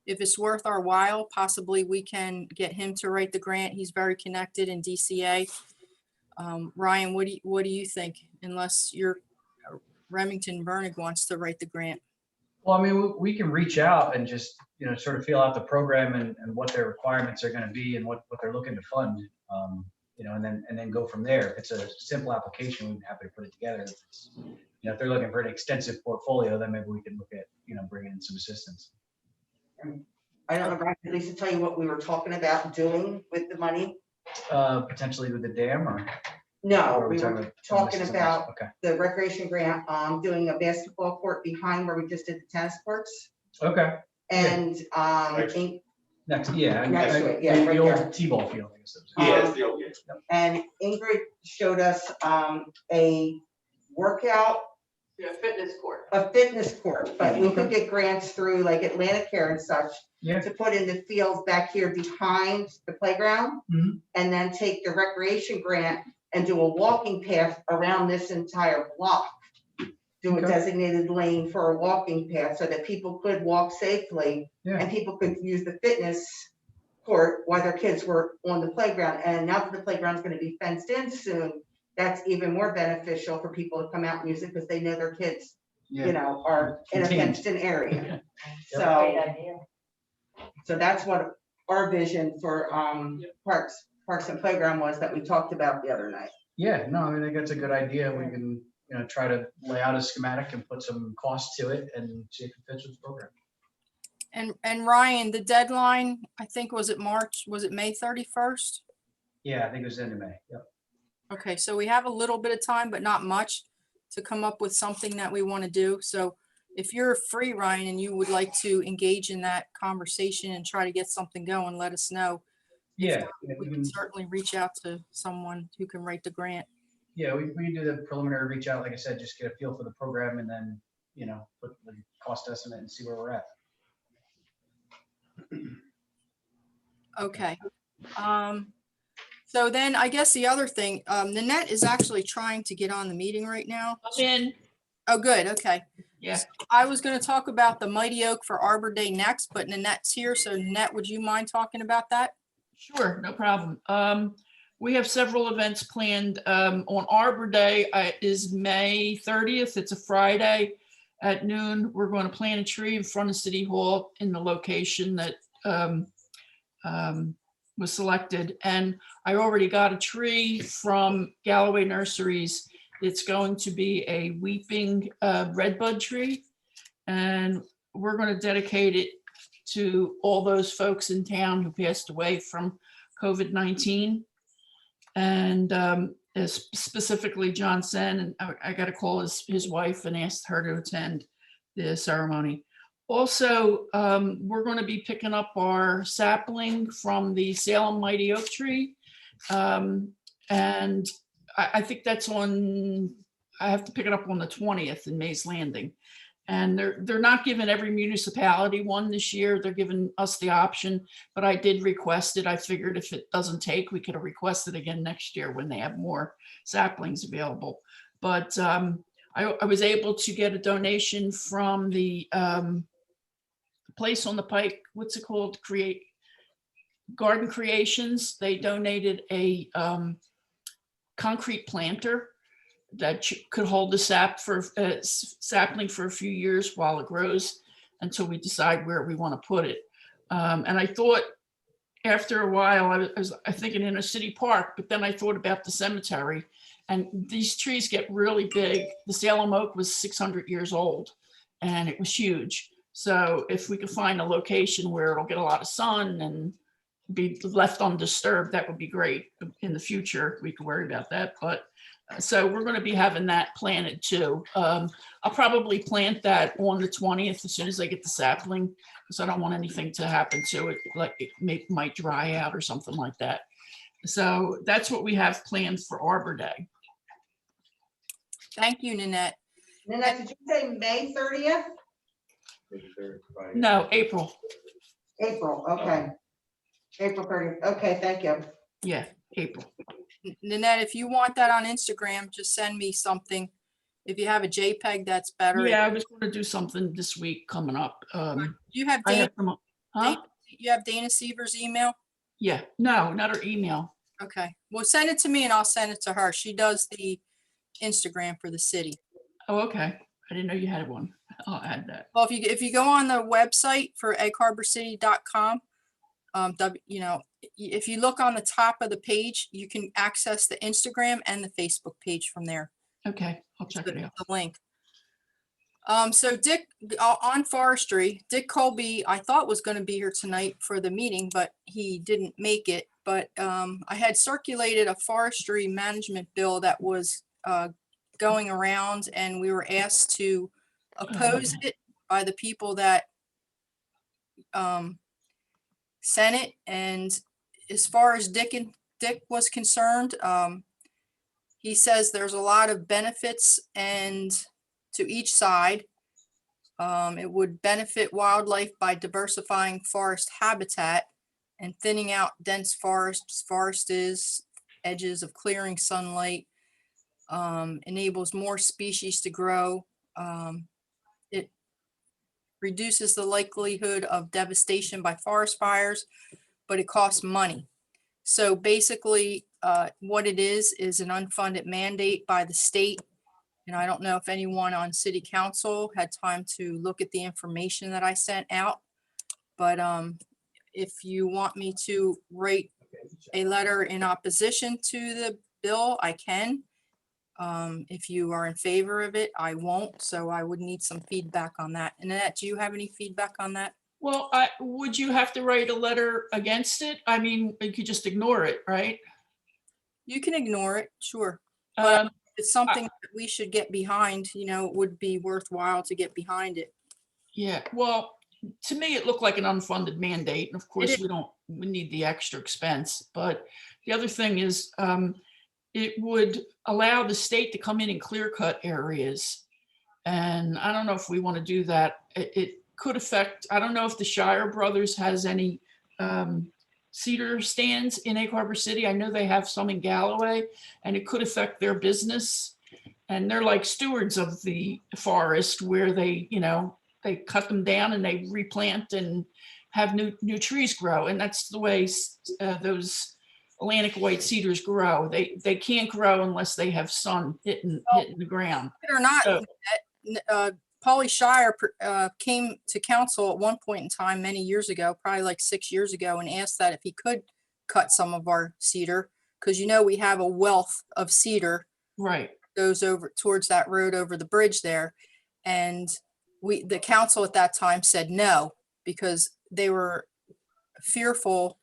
If it's worth our while, possibly we can get him to write the grant. He's very connected in DCA. Ryan, what do you think? Unless Remington Vernig wants to write the grant. Well, I mean, we can reach out and just, you know, sort of feel out the program and what their requirements are going to be and what they're looking to fund, you know, and then go from there. If it's a simple application, we'd be happy to put it together. If it's, you know, if they're looking for an extensive portfolio, then maybe we can look at, you know, bringing in some assistance. I don't know, Brian, did Lisa tell you what we were talking about doing with the money? Potentially with the dam or? No, we were talking about Okay. the recreation grant, doing a basketball court behind where we just did the tennis courts. Okay. And, Next, yeah. Next to it, yeah, The right old there. T-ball field. I guess it was. Yeah, it's the old, yeah. and Ingrid showed us, a workout, Yeah, fitness court. a fitness court, but we could get grants through like Atlantic Care and such Yeah. to put in the fields back here behind the playground, Mhm. and then take the recreation grant and do a walking path around this entire block. Do a Okay. designated lane for a walking path so that people could walk safely Yeah. and people could use the fitness court while their kids were on the playground. And now that the playground's gonna be fenced in soon, that's even more beneficial for people to come out and use it because they know their kids, you know, are in a Contained. fenced in area. Great So, idea. so that's what our vision for Parks and Playground was that we talked about the other night. Yeah, no, I mean, I think that's a good idea. We can, you know, try to lay out a schematic and put some costs to it and see if it fits with the program. And Ryan, the deadline, I think, was it May 31st? Yeah, I think it was end of May. Yep. Okay, so we have a little bit of time, but not much to come up with something that we want to do. So if you're free, Ryan, and you would like to engage in that conversation and try to get something going, let us know. If Yeah, not, we can certainly reach out to someone who can write the grant. yeah, we can do the preliminary reach out, like I said, just get a feel for the program and then, put the cost estimate and see where we're at. Okay. So then I guess the other thing, Nanette is actually trying to get on the meeting right now. I'm in. Oh, good. Okay. Yeah. I was going to talk about the Mighty Oak for Arbor Day next, but Nanette's here. So Nanette, would you mind talking about that? Sure, no problem. We have several events planned. On Arbor Day is May 30th. It's a Friday at noon. We're going to plant a tree in front of City Hall in the location that was selected. And I already got a tree from Galloway Nurseries. It's going to be a weeping redbud tree. And we're going to dedicate it to all those folks in town who passed away from COVID-19. And specifically Johnson, and I got to call his wife and asked her to attend the ceremony. Also, we're going to be picking up our sapling from the Salem Mighty Oak Tree. And I think that's I have to pick it up on the 20th in Mays Landing. And they're not giving every municipality one this year. They're giving us the option, but I did request it. I figured if it doesn't take, we could have requested again next year when they have more saplings available. But I was able to get a donation from the place on the Pike. What's it called? Garden Creations. They donated a concrete planter that could hold the sapling for a few years while it grows until we decide where we want to put it. And I thought after a while, I was thinking in a city park, but then I thought about the cemetery, and these trees get really big. The Salem oak was 600 years old and it was huge. So if we could find a location where it'll get a lot of sun and be left undisturbed, that would be great. In the future, we could worry about that. But so we're going to be having that planted too. I'll probably plant that on the 20th as soon as I get the sapling, because I don't want anything to happen to it, like it might dry out or something like that. So that's what we have planned for Arbor Day. Thank you, Nanette. Nanette, did you say May 30th? No, April. April, okay. April 30th. Okay, thank you. Yeah, April. Nanette, if you want that on Instagram, just send me something. If you have a JPEG, that's better. Yeah, I was going to do something this week coming up. You have Dana, you have Dana Seaver's email? Yeah, no, not her email. Okay, well, send it to me and I'll send it to her. She does the Instagram for the city. Oh, okay. I didn't know you had one. I'll add that. Well, if you go on the website for eggharborcity.com, if you look on the top of the page, you can access the Instagram and the Facebook page from there. Okay, I'll check it out. The link. So Dick, on forestry, Dick Colby, I thought was going to be here tonight for the meeting, but he didn't make it. But I had circulated a forestry management bill that was going around, and we were asked to oppose it by the people that sent it. And as far as Dick was concerned, he says there's a lot of benefits and to each side. It would benefit wildlife by diversifying forest habitat and thinning out dense forests, edges of clearing sunlight, enables more species to grow. It reduces the likelihood of devastation by forest fires, but it costs money. So basically, what it is an unfunded mandate by the state. And I don't know if anyone on city council had time to look at the information that I sent out, but if you want me to write a letter in opposition to the bill, I can. If you are in favor of it, I won't. So I would need some feedback on that. And Annette, do you have any feedback on that? Well, would you have to write a letter against it? I mean, you could just ignore it, right? You can ignore it, sure. it's something that we should get behind, it would be worthwhile to get behind it. Yeah, well, to me, it looked like an unfunded mandate. And of course, is. we need the extra expense. But the other thing is, it would allow the state to come in and clear cut areas. And I don't know if we want to do that. It could affect, I don't know if the Shire Brothers has any cedar stands in Egg Harbor City. I know they have some in Galloway, and it could affect their business. And they're like stewards of the forest where they cut them down and they replant and have new trees grow. And that's the way those Atlantic white cedars grow. They can't grow unless they have sun hitting the ground. Or not, So- Pauly Shire came to council at one point in time, many years ago, probably like 6 years ago, and asked that if he could cut some of our cedar, because we have a wealth of cedar. Right. Goes over towards that road over the bridge there. And the council at that time said no, because they were fearful.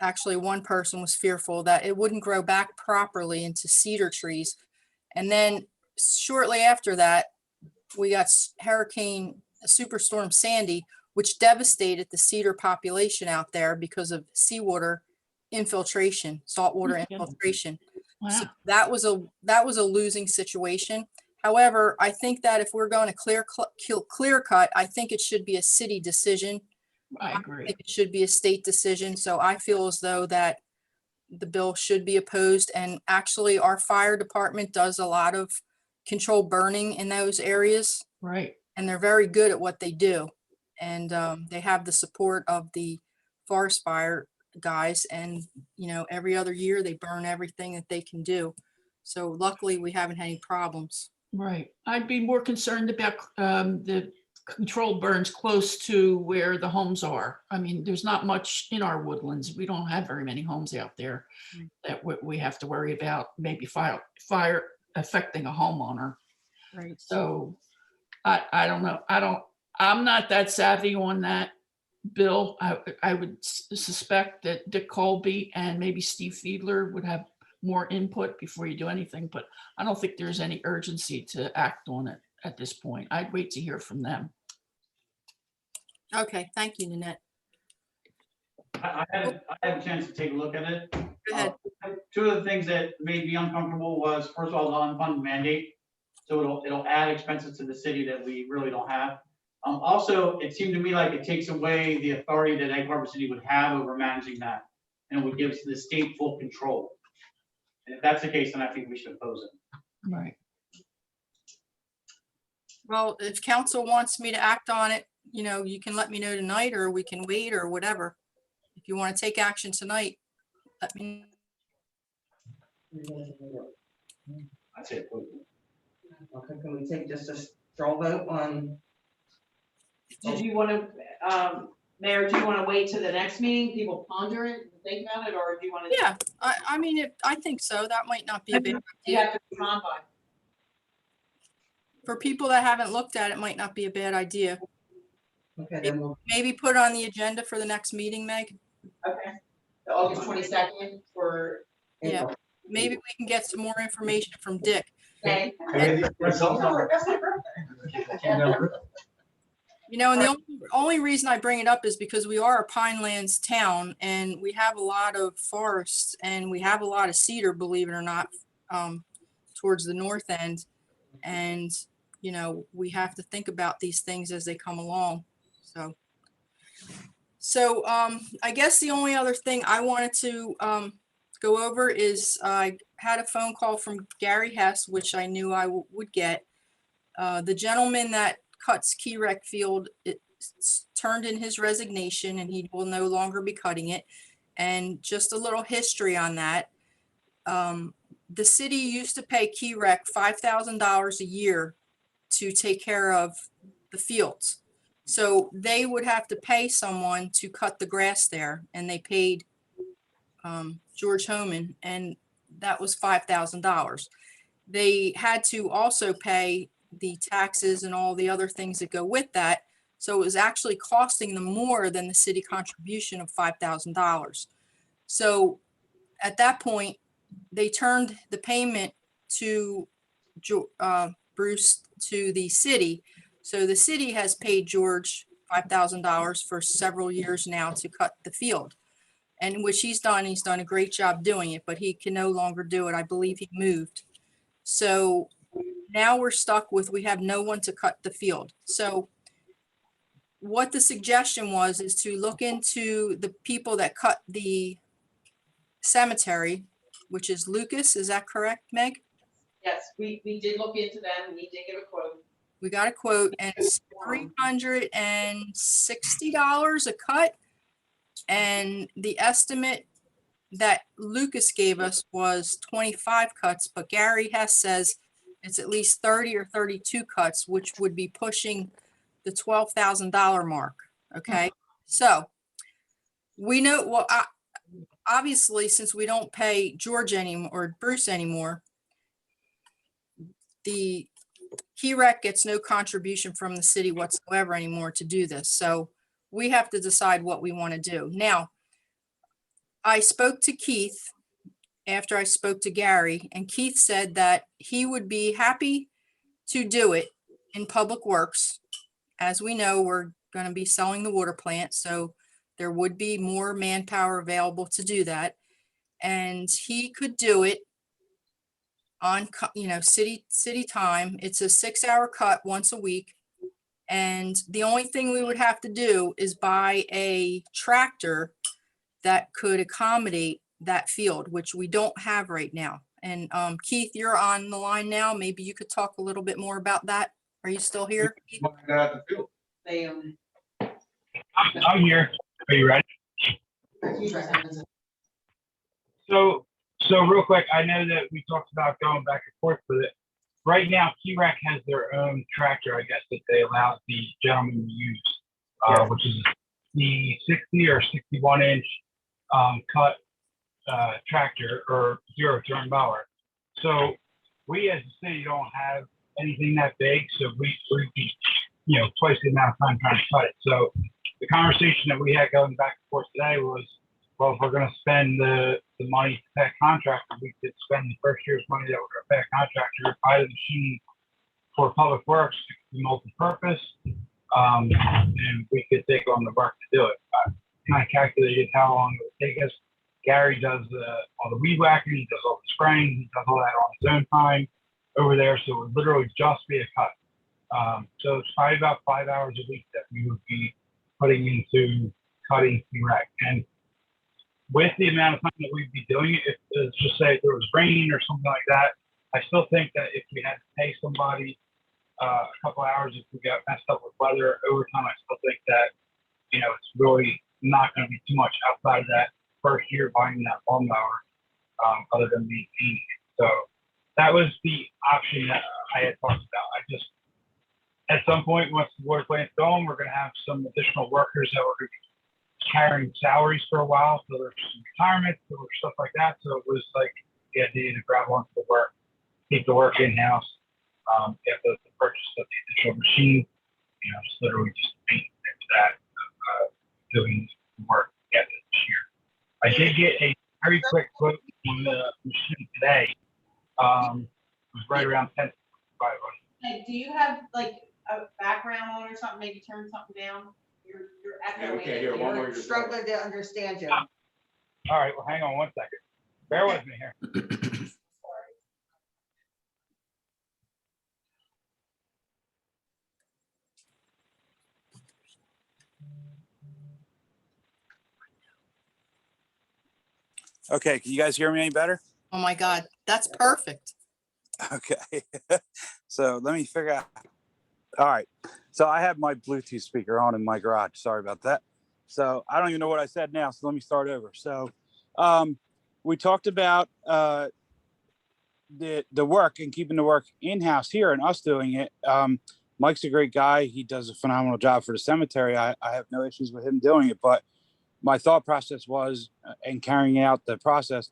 Actually, one person was fearful that it wouldn't grow back properly into cedar trees. And then shortly after that, we got Superstorm Sandy, which devastated the cedar population out there because of seawater infiltration, saltwater infiltration. Wow. So that was a losing situation. However, I think that if we're going to clear cut, I think it should be a city decision. I agree. think it should be a state decision. So I feel as though that the bill should be opposed. And actually, our fire department does a lot of controlled burning in those areas. Right. And they're very good at what they do. And they have the support of the forest fire guys. And, every other year they burn everything that they can do. So luckily, we haven't had any problems. Right. I'd be more concerned about the controlled burns close to where the homes are. I mean, there's not much in our woodlands. We don't have very many homes out there that we have to worry about maybe fire affecting a homeowner. Right. So I don't know. I'm not that savvy on that bill. I would suspect that Dick Colby and maybe Steve Fiedler would have more input before you do anything, but I don't think there's any urgency to act on it at this point. I'd wait to hear from them. Okay, thank you, Nanette. I had a chance to take a look at it. Go ahead. Two of the things that made me uncomfortable was, first of all, the unfunded mandate. So it'll add expenses to the city that we really don't have. Also, it seemed to me like it takes away the authority that Egg Harbor City would have over managing that, and it would give the state full control. And if that's the case, then I think we should oppose it. Right. Well, if council wants me to act on it, you can let me know tonight, or we can wait, or whatever. If you want to take action tonight, let me. That's it. Okay, can we take just a straw vote on? Did you want to, Mayor, do you want to wait to the next meeting, people ponder it and think about it, or do you want to? Yeah, I mean, I think so. That might not be a big You idea. have to respond by. For people that haven't looked at it, might not be a bad idea. Okay, then we'll. Maybe put on the agenda for the next meeting, Meg. Okay. The August 22nd for. Yeah, maybe we can get some more information from Dick. Okay. And the only reason I bring it up is because we are a Pinelands town, and we have a lot of forests, and we have a lot of cedar, believe it or not, towards the north end. And, we have to think about these things as they come along. So I guess the only other thing I wanted to go over is I had a phone call from Gary Hess, which I knew I would get. The gentleman that cuts Key-Rec Field, it turned in his resignation, and he will no longer be cutting it. And just a little history on that. The city used to pay Key-Rec $5,000 a year to take care of the fields. So they would have to pay someone to cut the grass there, and they paid George Homan, and that was $5,000. They had to also pay the taxes and all the other things that go with that. So it was actually costing them more than the city contribution of $5,000. So at that point, they turned the payment to Bruce to the city. So the city has paid George $5,000 for several years now to cut the field. And which he's done a great job doing it, but he can no longer do it. I believe he moved. So now we're stuck with, we have no one to cut the field. So what the suggestion was is to look into the people that cut the cemetery, which is Lucas. Is that correct, Meg? Yes, we did look into them. We did get a quote. We got a quote and it's $360 a cut. And the estimate that Lucas gave us was 25 cuts, but Gary Hess says it's at least 30 or 32 cuts, which would be pushing the $12,000 mark. Okay. So we know, well, obviously, since we don't pay George anymore or Bruce anymore, the KEREC gets no contribution from the city whatsoever anymore to do this. So we have to decide what we want to do. Now, I spoke to Keith after I spoke to Gary, and Keith said that he would be happy to do it in Public Works. As we know, we're going to be selling the water plant, so there would be more manpower available to do that. And he could do it on, city time. It's a 6-hour cut once a week. And the only thing we would have to do is buy a tractor that could accommodate that field, which we don't have right now. And Keith, you're on the line now. Maybe you could talk a little bit more about that. Are you still here? They, I'm here. Are you ready? So real quick, I know that we talked about going back and forth with it. Right now, KEREC has their own tractor, I guess, that they allow the gentleman to use, which is the 60 or 61 inch cut tractor or zero turn mower. So we as a city don't have anything that big, so we twice the amount of time trying to cut it. So the conversation that we had going back and forth today was, well, if we're going to spend the money to pay a contractor, we could spend the first year's money that we're going to pay a contractor, buy the machine for Public Works to be multi-purpose, and we could take on the work to do it. I kind of calculated how long it would take us. Gary does all the weed whacking, he does all the spraying, he does all that on his own time over there, so it would literally just be a cut. So it's probably about 5 hours a week that we would be putting into cutting KEREC. And with the amount of time that we'd be doing it, if let's just say if there was rain or something like that, I still think that if we had to pay somebody a couple hours, if we got messed up with weather overtime, I still think that, it's really not going to be too much outside of that first year buying that lawnmower, other than maintaining it. So that was the option that I had talked about. At some point, once the water plant's going, we're going to have some additional workers that we're going to be carrying salaries for a while. So there's some retirements, there was stuff like that. So it was like the idea to grab onto the work, keep the work in-house, get the purchase of the additional machine, just literally just maintenance that, doing the work together this year. I did get a very quick quote on the machine today. It was right around 10. Hey, do you have like a background on or something? Maybe turn something down? You're Yeah, we echoing. can't hear one more. We're struggling to understand you. All right, well, hang on one second. Bear with me here. Okay, can you guys hear me any better? Oh my God, that's perfect. Okay. So let me figure out. All right. So I have my Bluetooth speaker on in my garage. Sorry about that. So I don't even know what I said now. So let me start over. So we talked about the work and keeping the work in-house here and us doing it. Mike's a great guy. He does a phenomenal job for the cemetery. I have no issues with him doing it, but my thought process was, and carrying out the process,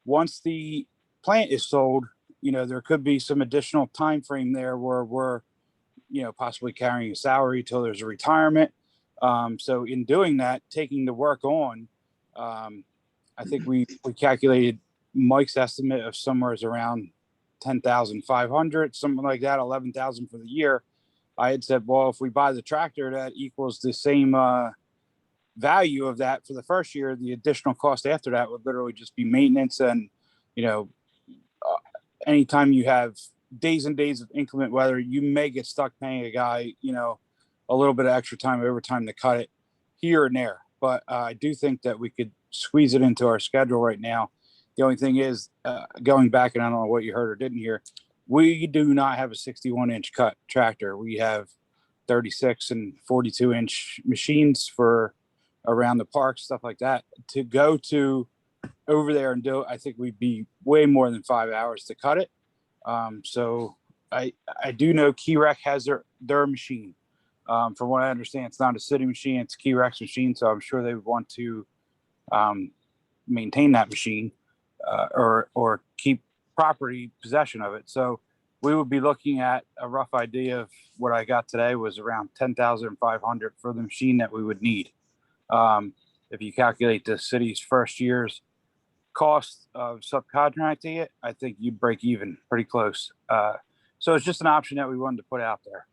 once the plant is sold, there could be some additional time frame there where we're, possibly carrying a salary till there's a retirement. So in doing that, taking the work on, I think we calculated Mike's estimate of somewhere around 10,500, something like that, 11,000 for the year. I had said, well, if we buy the tractor, that equals the same value of that for the first year. The additional cost after that would literally just be maintenance. And, you know, anytime you have days and days of inclement weather, you may get stuck paying a guy, you know, a little bit of extra time, overtime to cut it here and there. But I do think that we could squeeze it into our schedule right now. The only thing is, going back, and I don't know what you heard or didn't hear, we do not have a 61-inch cut tractor. We have 36 and 42-inch machines for around the park, stuff like that. To go to over there and do it, I think we'd be way more than 5 hours to cut it. So I do know Key Rec has their machine. From what I understand, it's not a city machine, it's Key Rec's machine. So I'm sure they would want to maintain that machine or keep property possession of it. So we would be looking at a rough idea of what I got today was around 10,500 for the machine that we would need. If you calculate the city's first year's cost of subcontracting it, I think you break even pretty close. So it's just an option that we wanted to put out there.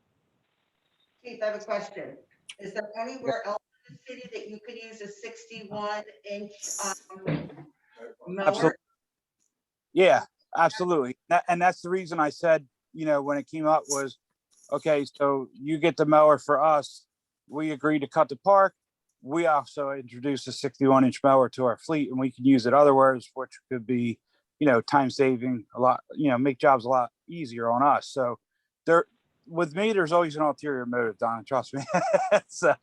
Keith, I have a question. Is there anywhere else in the city that you could use a 61-inch mower? Absolutely. Yeah, absolutely. And that's the reason I said, you know, when it came up was, okay, so you get the mower for us. We agreed to cut the park. We also introduced a 61-inch mower to our fleet, and we can use it otherwise, which could be, you know, time saving a lot, you know, make jobs a lot easier on us. So there, with me, there's always an ulterior motive, Donna, trust me. So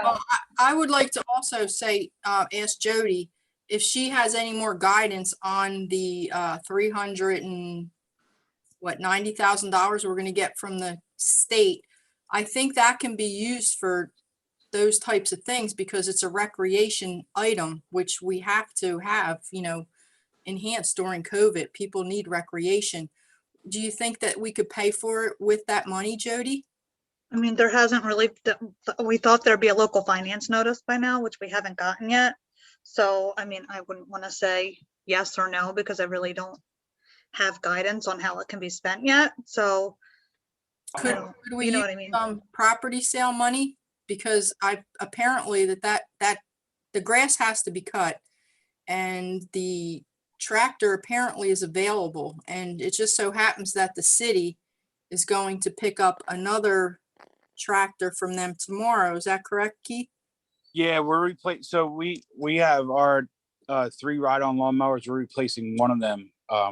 Well, I would like to also say, ask Jody if she has any more guidance on the $390,000 we're going to get from the state. I think that can be used for those types of things because it's a recreation item, which we have to have, you know, enhanced during COVID. People need recreation. Do you think that we could pay for it with that money, Jody? I mean, there hasn't really, we thought there'd be a local finance notice by now, which we haven't gotten yet. So, I mean, I wouldn't want to say yes or no because I really don't have guidance on how it can be spent yet. So, Could we you know use what I mean? Property sale money? Because apparently that the grass has to be cut and the tractor apparently is available. And it just so happens that the city is going to pick up another tractor from them tomorrow. Is that correct, Keith? yeah, we're replacing. So we have our 3 ride-on lawnmowers. We're replacing one of them.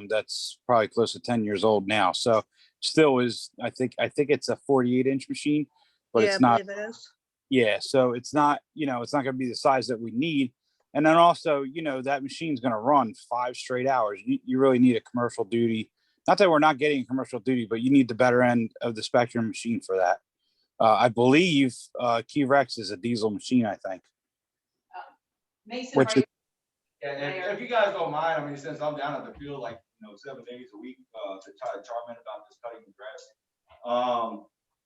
That's probably close to 10 years old now. So still is, I think it's a 48-inch machine, but Yeah, it's I not. believe it is. Yeah, so it's not, you know, it's not going to be the size that we need. And then also, you know, that machine's going to run 5 straight hours. You really need a commercial duty. Not that we're not getting a commercial duty, but you need the better end of the spectrum machine for that. I believe Key Rex is a diesel machine, I think. Mason, Which are is, Yeah, and if you guys don't mind, I mean, since I'm down at the field, like, 7 days a week, to try to torment about this cutting the grass.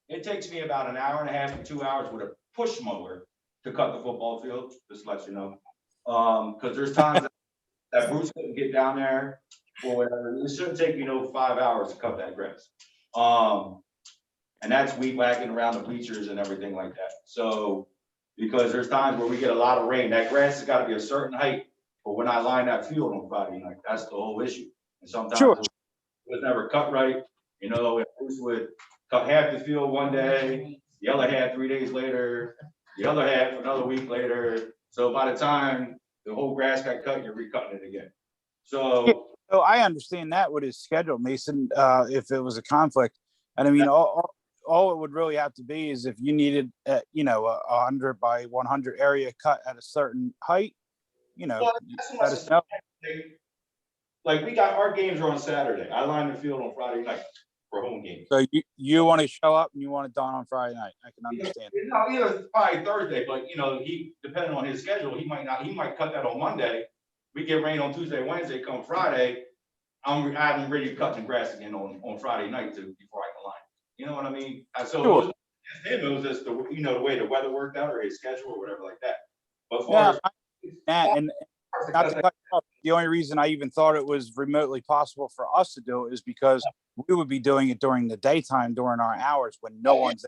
It takes me about an hour and a half to 2 hours with a push mower to cut the football field, just to let you know. Cause there's times that Bruce couldn't get down there or whatever. It shouldn't take, 5 hours to cut that grass. And that's weed whacking around the bleachers and everything like that. So, because there's times where we get a lot of rain, that grass has got to be a certain height. But when I line that field on Friday night, that's the whole issue. And sometimes Sure. it was never cut right. If Bruce would cut half the field one day, the other half 3 days later, the other half another week later. So by the time the whole grass got cut, you're recutting it again. So I understand that with his schedule, Mason, if it was a conflict. And I mean, all it would really have to be is if you needed, a 100 by 100 area cut at a certain height, well, let us know. Like we got our games are on Saturday. I line the field on Friday night for home games. So you want to show up and you want it done on Friday night. I can understand. Either probably Thursday, but he depending on his schedule, he might cut that on Monday. We get rain on Tuesday, Wednesday, come Friday. I'm ready cutting grass again on Friday night before I can line. You know what I mean? So Sure. it was just the way the weather worked out or his schedule or whatever like that. But Yeah, and not to cut you off, the only reason I even thought it was remotely possible for us to do it is because we would be doing it during the daytime, during our hours when no one's.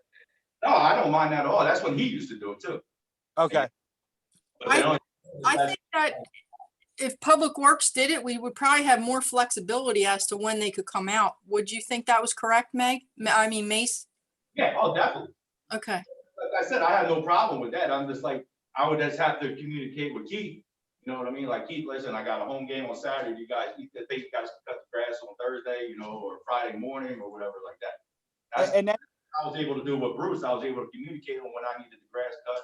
No, I don't mind that at all. That's what he used to do it too. Okay. But they don't- I think that if Public Works did it, we would probably have more flexibility as to when they could come out. Would you think that was correct, Meg? I mean, Mace? Yeah, oh, definitely. Okay. Like I said, I had no problem with that. I'm just like, I would just have to communicate with Keith. You know what I mean? Like, Keith, listen, I got a home game on Saturday. You guys, you think you guys cut the grass on Thursday, you know, or Friday morning or whatever like that. That's, And then, I was able to do with Bruce. I was able to communicate on when I needed the grass cut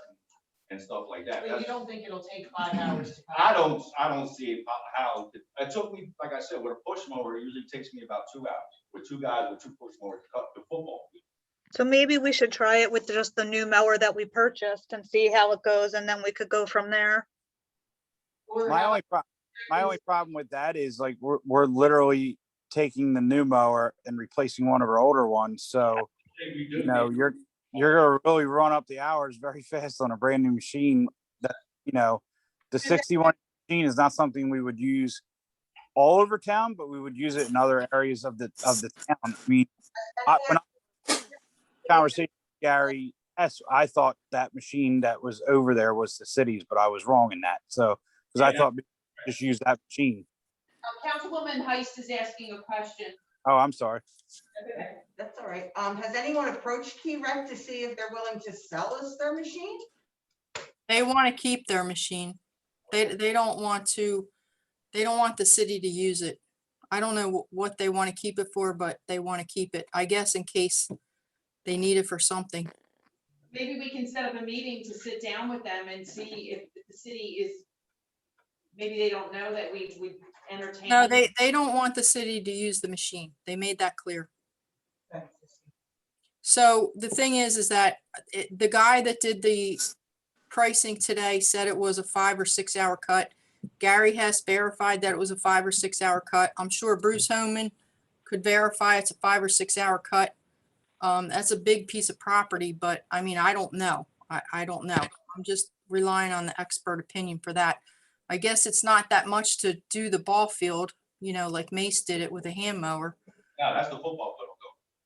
and stuff like that. But you That's- don't think it'll take 5 hours to? I don't see it how, it took me, like I said, with a push mower, it usually takes me about 2 hours with 2 guys with 2 push mowers to cut the football field. So maybe we should try it with just the new mower that we purchased and see how it goes, and then we could go from there. my only problem with that is like, we're literally taking the new mower and replacing one of our older ones. So, you know, you're gonna really run up the hours very fast on a brand new machine that, you know, the 61 machine is not something we would use all over town, but we would use it in other areas of the town. I mean, when I conversation with Gary, yes, I thought that machine that was over there was the city's, but I was wrong in that. So, because I thought we just use that machine. Councilwoman Heist is asking a question. Oh, I'm sorry. That's all right. Has anyone approached Key Rec to see if they're willing to sell us their machine? They want to keep their machine. They don't want the city to use it. I don't know what they want to keep it for, but they want to keep it, I guess, in case they need it for something. Maybe we can set up a meeting to sit down with them and see if the city is, maybe they don't know that we would entertain. No, they don't want the city to use the machine. They made that clear. So the thing is that the guy that did the pricing today said it was a 5 or 6 hour cut. Gary has verified that it was a 5 or 6 hour cut. I'm sure Bruce Homan could verify it's a 5 or 6 hour cut. That's a big piece of property, but I mean, I don't know. I don't know. I'm just relying on the expert opinion for that. I guess it's not that much to do the ball field, you know, like Mace did it with a hand mower. No, that's the football field.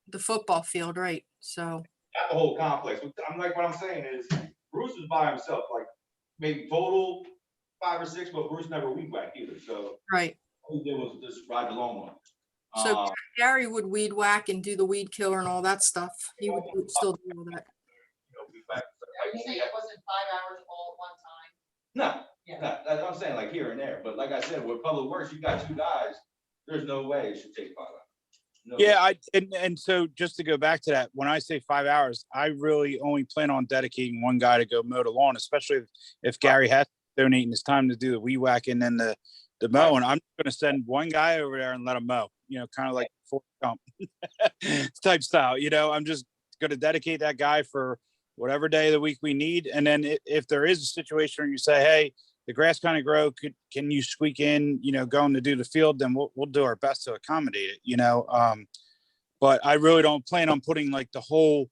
The football field, right? So Not the whole complex. I'm like, what I'm saying is Bruce is by himself, like maybe total 5 or 6, but Bruce never weed whacked either. So right. all he did was just ride the lawnmower. So Gary would weed whack and do the weed killer and all that stuff. He would still do all that. Are you saying it wasn't 5 hours all at one time? No, no, that's what I'm saying, like here and there. But like I said, with Public Works, you got 2 guys. There's no way it should take 5 hours. No Yeah, way. and so just to go back to that, when I say 5 hours, I really only plan on dedicating one guy to go mow the lawn, especially if Gary has donating his time to do the weed whacking and the mowing. I'm going to send one guy over there and let him mow, you know, kind of like Forrest Gump type style. You know, I'm just going to dedicate that guy for whatever day of the week we need. And then if there is a situation where you say, hey, the grass kind of grow, can you squeak in, you know, going to do the field, then we'll do our best to accommodate it, you know. But I really don't plan on putting like the whole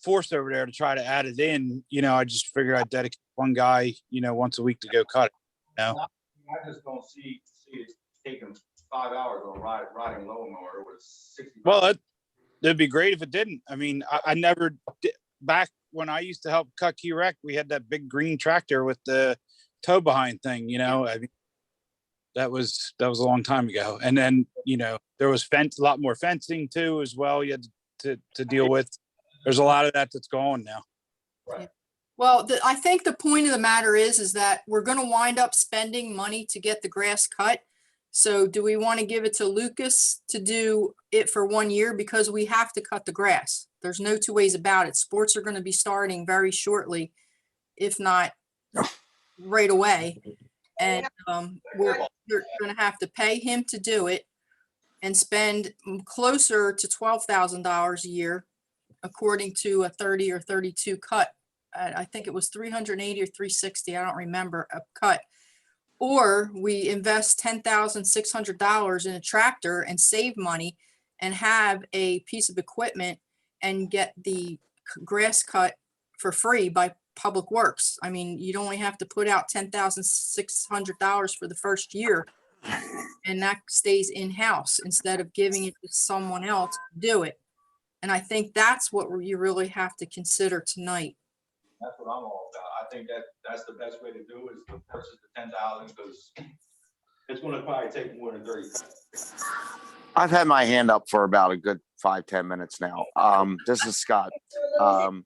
force over there to try to add it in. You know, I just figured I'd dedicate one guy, you know, once a week to go cut it. You know? I just don't see it taking 5 hours on riding lawnmower with 60. Well, it'd be great if it didn't. I mean, I never did. Back when I used to help cut Key Rec, we had that big green tractor with the tow behind thing, you know. I mean, that was a long time ago. And then, you know, there was a lot more fencing too as well. You had to deal with. There's a lot of that's gone now. Right. Well, I think the point of the matter is that we're going to wind up spending money to get the grass cut. So do we want to give it to Lucas to do it for 1 year? Because we have to cut the grass. There's no 2 ways about it. Sports are going to be starting very shortly, if not right away. And we're going to have to pay him to do it and spend closer to $12,000 a year, according to a 30 or 32 cut. I think it was 380 or 360. I don't remember a cut. Or we invest $10,600 in a tractor and save money and have a piece of equipment and get the grass cut for free by Public Works. I mean, you'd only have to put out $10,600 for the first year. And that stays in-house instead of giving it to someone else to do it. And I think that's what you really have to consider tonight. That's what I'm all about. I think that's the best way to do it, is to purchase the 10,000, because it's gonna probably take more than 30 seconds. I've had my hand up for about a good 5-10 minutes now. This is Scott. I'm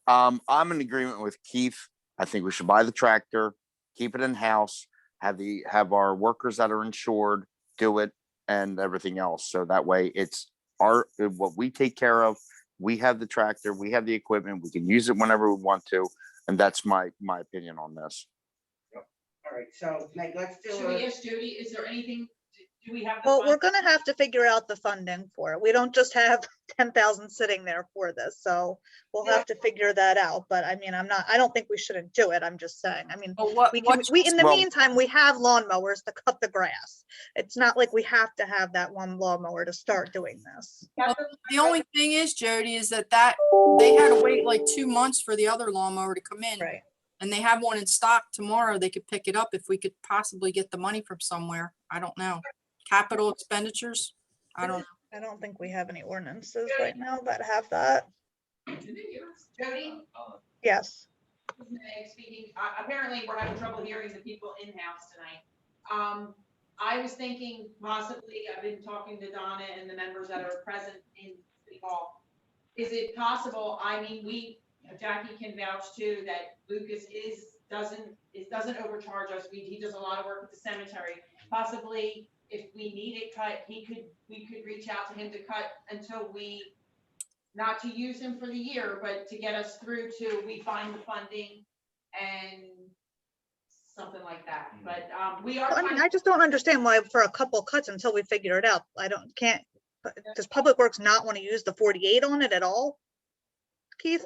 in agreement with Keith. I think we should buy the tractor, keep it in-house, have our workers that are insured do it, and everything else. So that way it's what we take care of. We have the tractor, we have the equipment, we can use it whenever we want to. And that's my opinion on this. All right, so Meg, let's do Should we it. ask Jody, is there anything, do we have? Well, we're gonna have to figure out the funding for it. We don't just have 10,000 sitting there for this, so we'll have to figure that out. But I mean, I don't think we shouldn't do it. I'm just saying, I mean, in the meantime, we have lawnmowers to cut the grass. It's not like we have to have that one lawnmower to start doing this. Well, the only thing is, Jody, is that they had to wait like 2 months for the other lawnmower to come in. Right. And they have one in stock tomorrow. They could pick it up if we could possibly get the money from somewhere. I don't know. Capital expenditures? I don't know. I don't think we have any ordinances right now that have that. Jody? Yes. Meg speaking. Apparently, we're having trouble hearing the people in-house tonight. I was thinking possibly, I've been talking to Donna and the members that are present in City Hall. Is it possible, I mean, Jackie can vouch too, that Lucas doesn't overcharge us. He does a lot of work at the cemetery. Possibly, if we need it cut, we could reach out to him to cut until not to use him for the year, but to get us through to we find the funding and something like that. But we are. I mean, I just don't understand why for a couple cuts until we figure it out. Does Public Works not want to use the 48 on it at all? Keith?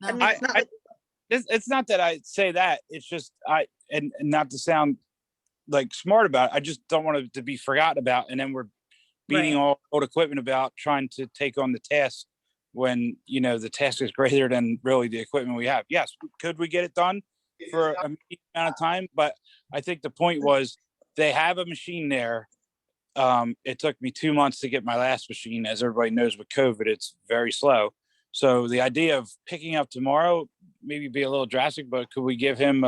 I mean, it's not like. It's not that I say that. It's just and not to sound like smart about it. I just don't want it to be forgotten about. And then we're beating all old equipment about trying to take on the task when, the task is greater than really the equipment we have. Yes, could we get it done for a medium amount of time? But I think the point was they have a machine there. It took me 2 months to get my last machine. As everybody knows, with COVID, it's very slow. So the idea of picking up tomorrow, maybe be a little drastic, but could we give him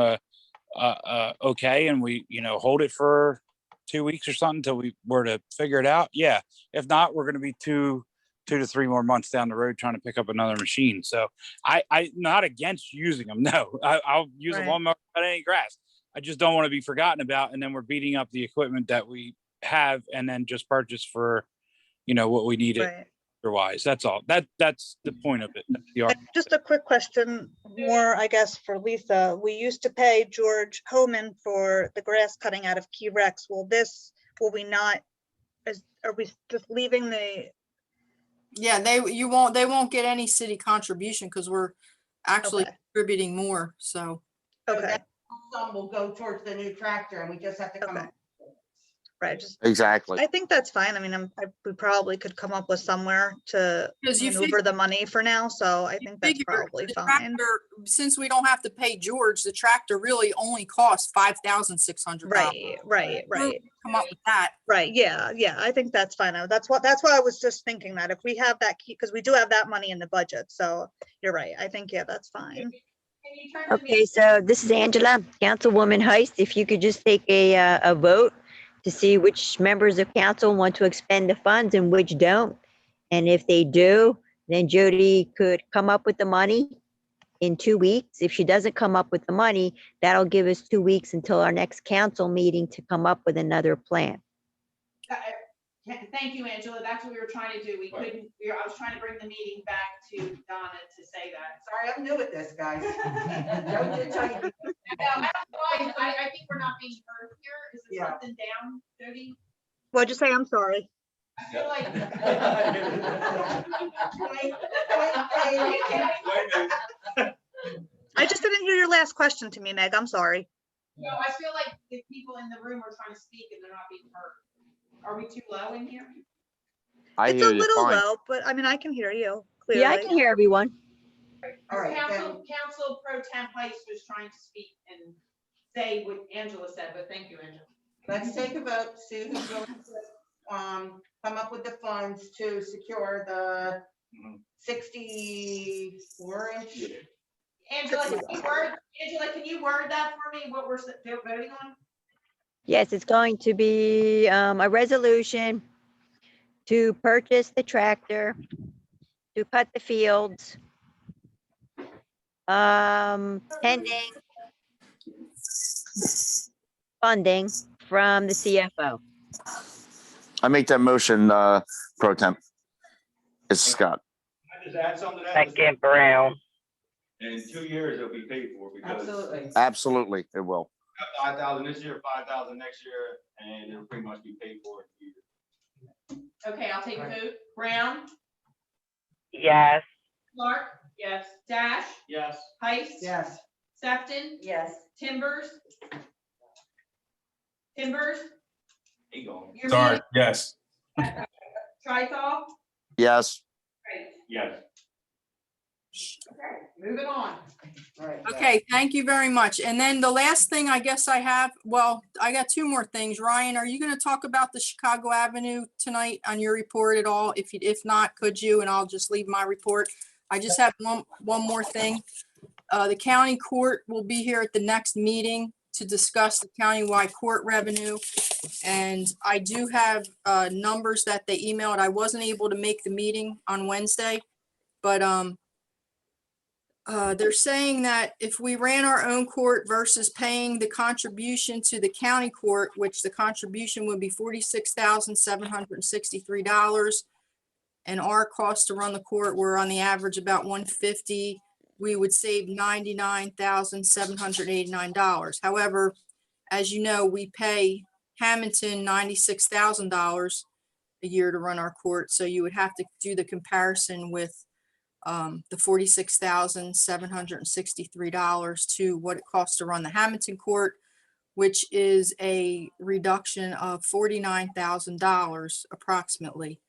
okay, and we, hold it for 2 weeks or something until we were to figure it out? Yeah. If not, we're going to be two to 3 more months down the road trying to pick up another machine. So I'm not against using them. No, I'll use a lawnmower cut any grass. I just don't want to be forgotten about. And then we're beating up the equipment that we have and then just purchase for, what we need it otherwise. That's all. That's the point of it. Just a quick question, more, I guess, for Lisa. We used to pay George Homan for the grass cutting out of Key Rex. Will we not, are we just leaving the? Yeah, they won't get any city contribution because we're actually contributing more, so. Okay. Some will go towards the new tractor and we just have to come up. Right. Exactly. I think that's fine. I mean, we probably could come up with somewhere to maneuver the money for now. So I think that's probably fine. Tractor, since we don't have to pay George, the tractor really only costs $5,600. Right. Come up with that. Right. Yeah. I think that's fine. That's why I was just thinking that if we have that key, because we do have that money in the budget. So you're right. I think, that's fine. Okay, so this is Angela, Councilwoman Heist. If you could just take a vote to see which members of council want to expend the funds and which don't. And if they do, then Jody could come up with the money in 2 weeks. If she doesn't come up with the money, that'll give us 2 weeks until our next council meeting to come up with another plan. Thank you, Angela. That's what we were trying to do. I was trying to bring the meeting back to Donna to say that. Sorry, I'm new at this, guys. I think we're not being heard here. Is there something down, Jody? What'd you say? I'm sorry. I feel like. I just didn't hear your last question to me, Meg. I'm sorry. No, I feel like the people in the room are trying to speak and they're not being heard. Are we too low in here? I it's hear a you little fine. low, but I mean, I can hear you clearly. Yeah, I can hear everyone. All right, Council Pro Tem Heiss was trying to speak and say what Angela said, but thank you, Angela. let's take a vote, see who's going to, come up with the funds to secure the 64-inch. Angela, can you word that for me, what we're voting on? Yes, it's going to be a resolution to purchase the tractor, to cut the fields, pending funding from the CFO. I make that motion, pro temp. It's Scott. Can I just add something to that? Second, Brown. In 2 years, it'll be paid for because. Absolutely. Absolutely, it will. 5,000 this year, 5,000 next year, and it'll pretty much be paid for in 2 years. Okay, I'll take a vote. Brown, Yes. Clark? Yes. Dash, Yes. Heiss? Yes. Sefton? Yes. Timbers? He going. You're Sorry, muted. yes. Trithol? Yes. Great. Yes. Okay, moving on. All right. Okay, thank you very much. And then the last thing I guess I have, well, I got two more things. Ryan, are you going to talk about the Chicago Avenue tonight on your report at all? If not, could you? And I'll just leave my report. I just have one more thing. The county court will be here at the next meeting to discuss the countywide court revenue. And I do have numbers that they emailed. I wasn't able to make the meeting on Wednesday, but they're saying that if we ran our own court versus paying the contribution to the county court, which the contribution would be $46,763, and our cost to run the court were on the average about $150, we would save $99,789. However, as you know, we pay Hamilton $96,000 a year to run our court, so you would have to do the comparison with the $46,763 to what it costs to run the Hamilton court, which is a reduction of $49,000 approximately.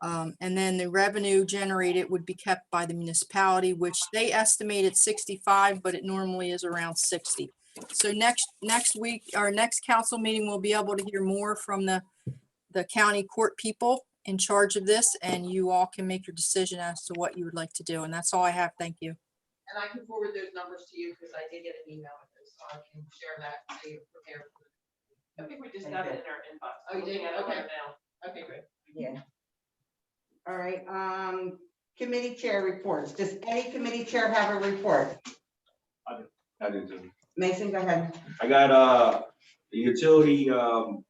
And then the revenue generated would be kept by the municipality, which they estimate at 65, but it normally is around 60. So next week, our next council meeting, we'll be able to hear more from the county court people in charge of this, and you all can make your decision as to what you would like to do. And that's all I have. Thank you. And I can forward those numbers to you because I did get an email with those, so I can share that so you're prepared. I think we just got it in our inbox. Oh, you did? Looking at it Okay. right now. Okay, great. Yeah. All right, committee chair reports. Does any committee chair have a report? I do too. Mason, go ahead. I got the utility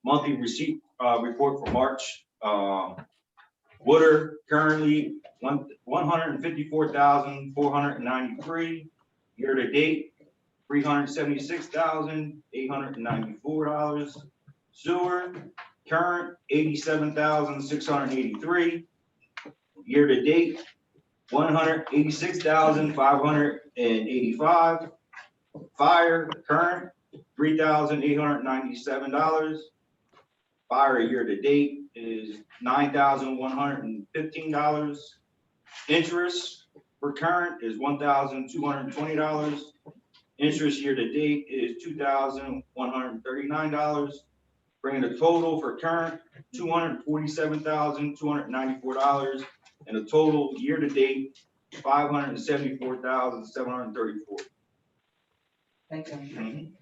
monthly receipt report for March. Water currently 154,493. Year to date, $376,894. Sewer current 87,683. Year to date, 186,585. Fire current $3,897. Fire year to date is $9,115. Interest for current is $1,220. Interest year to date is $2,139, bringing the total for current $247,294, and the total year to date $574,734. Thank you.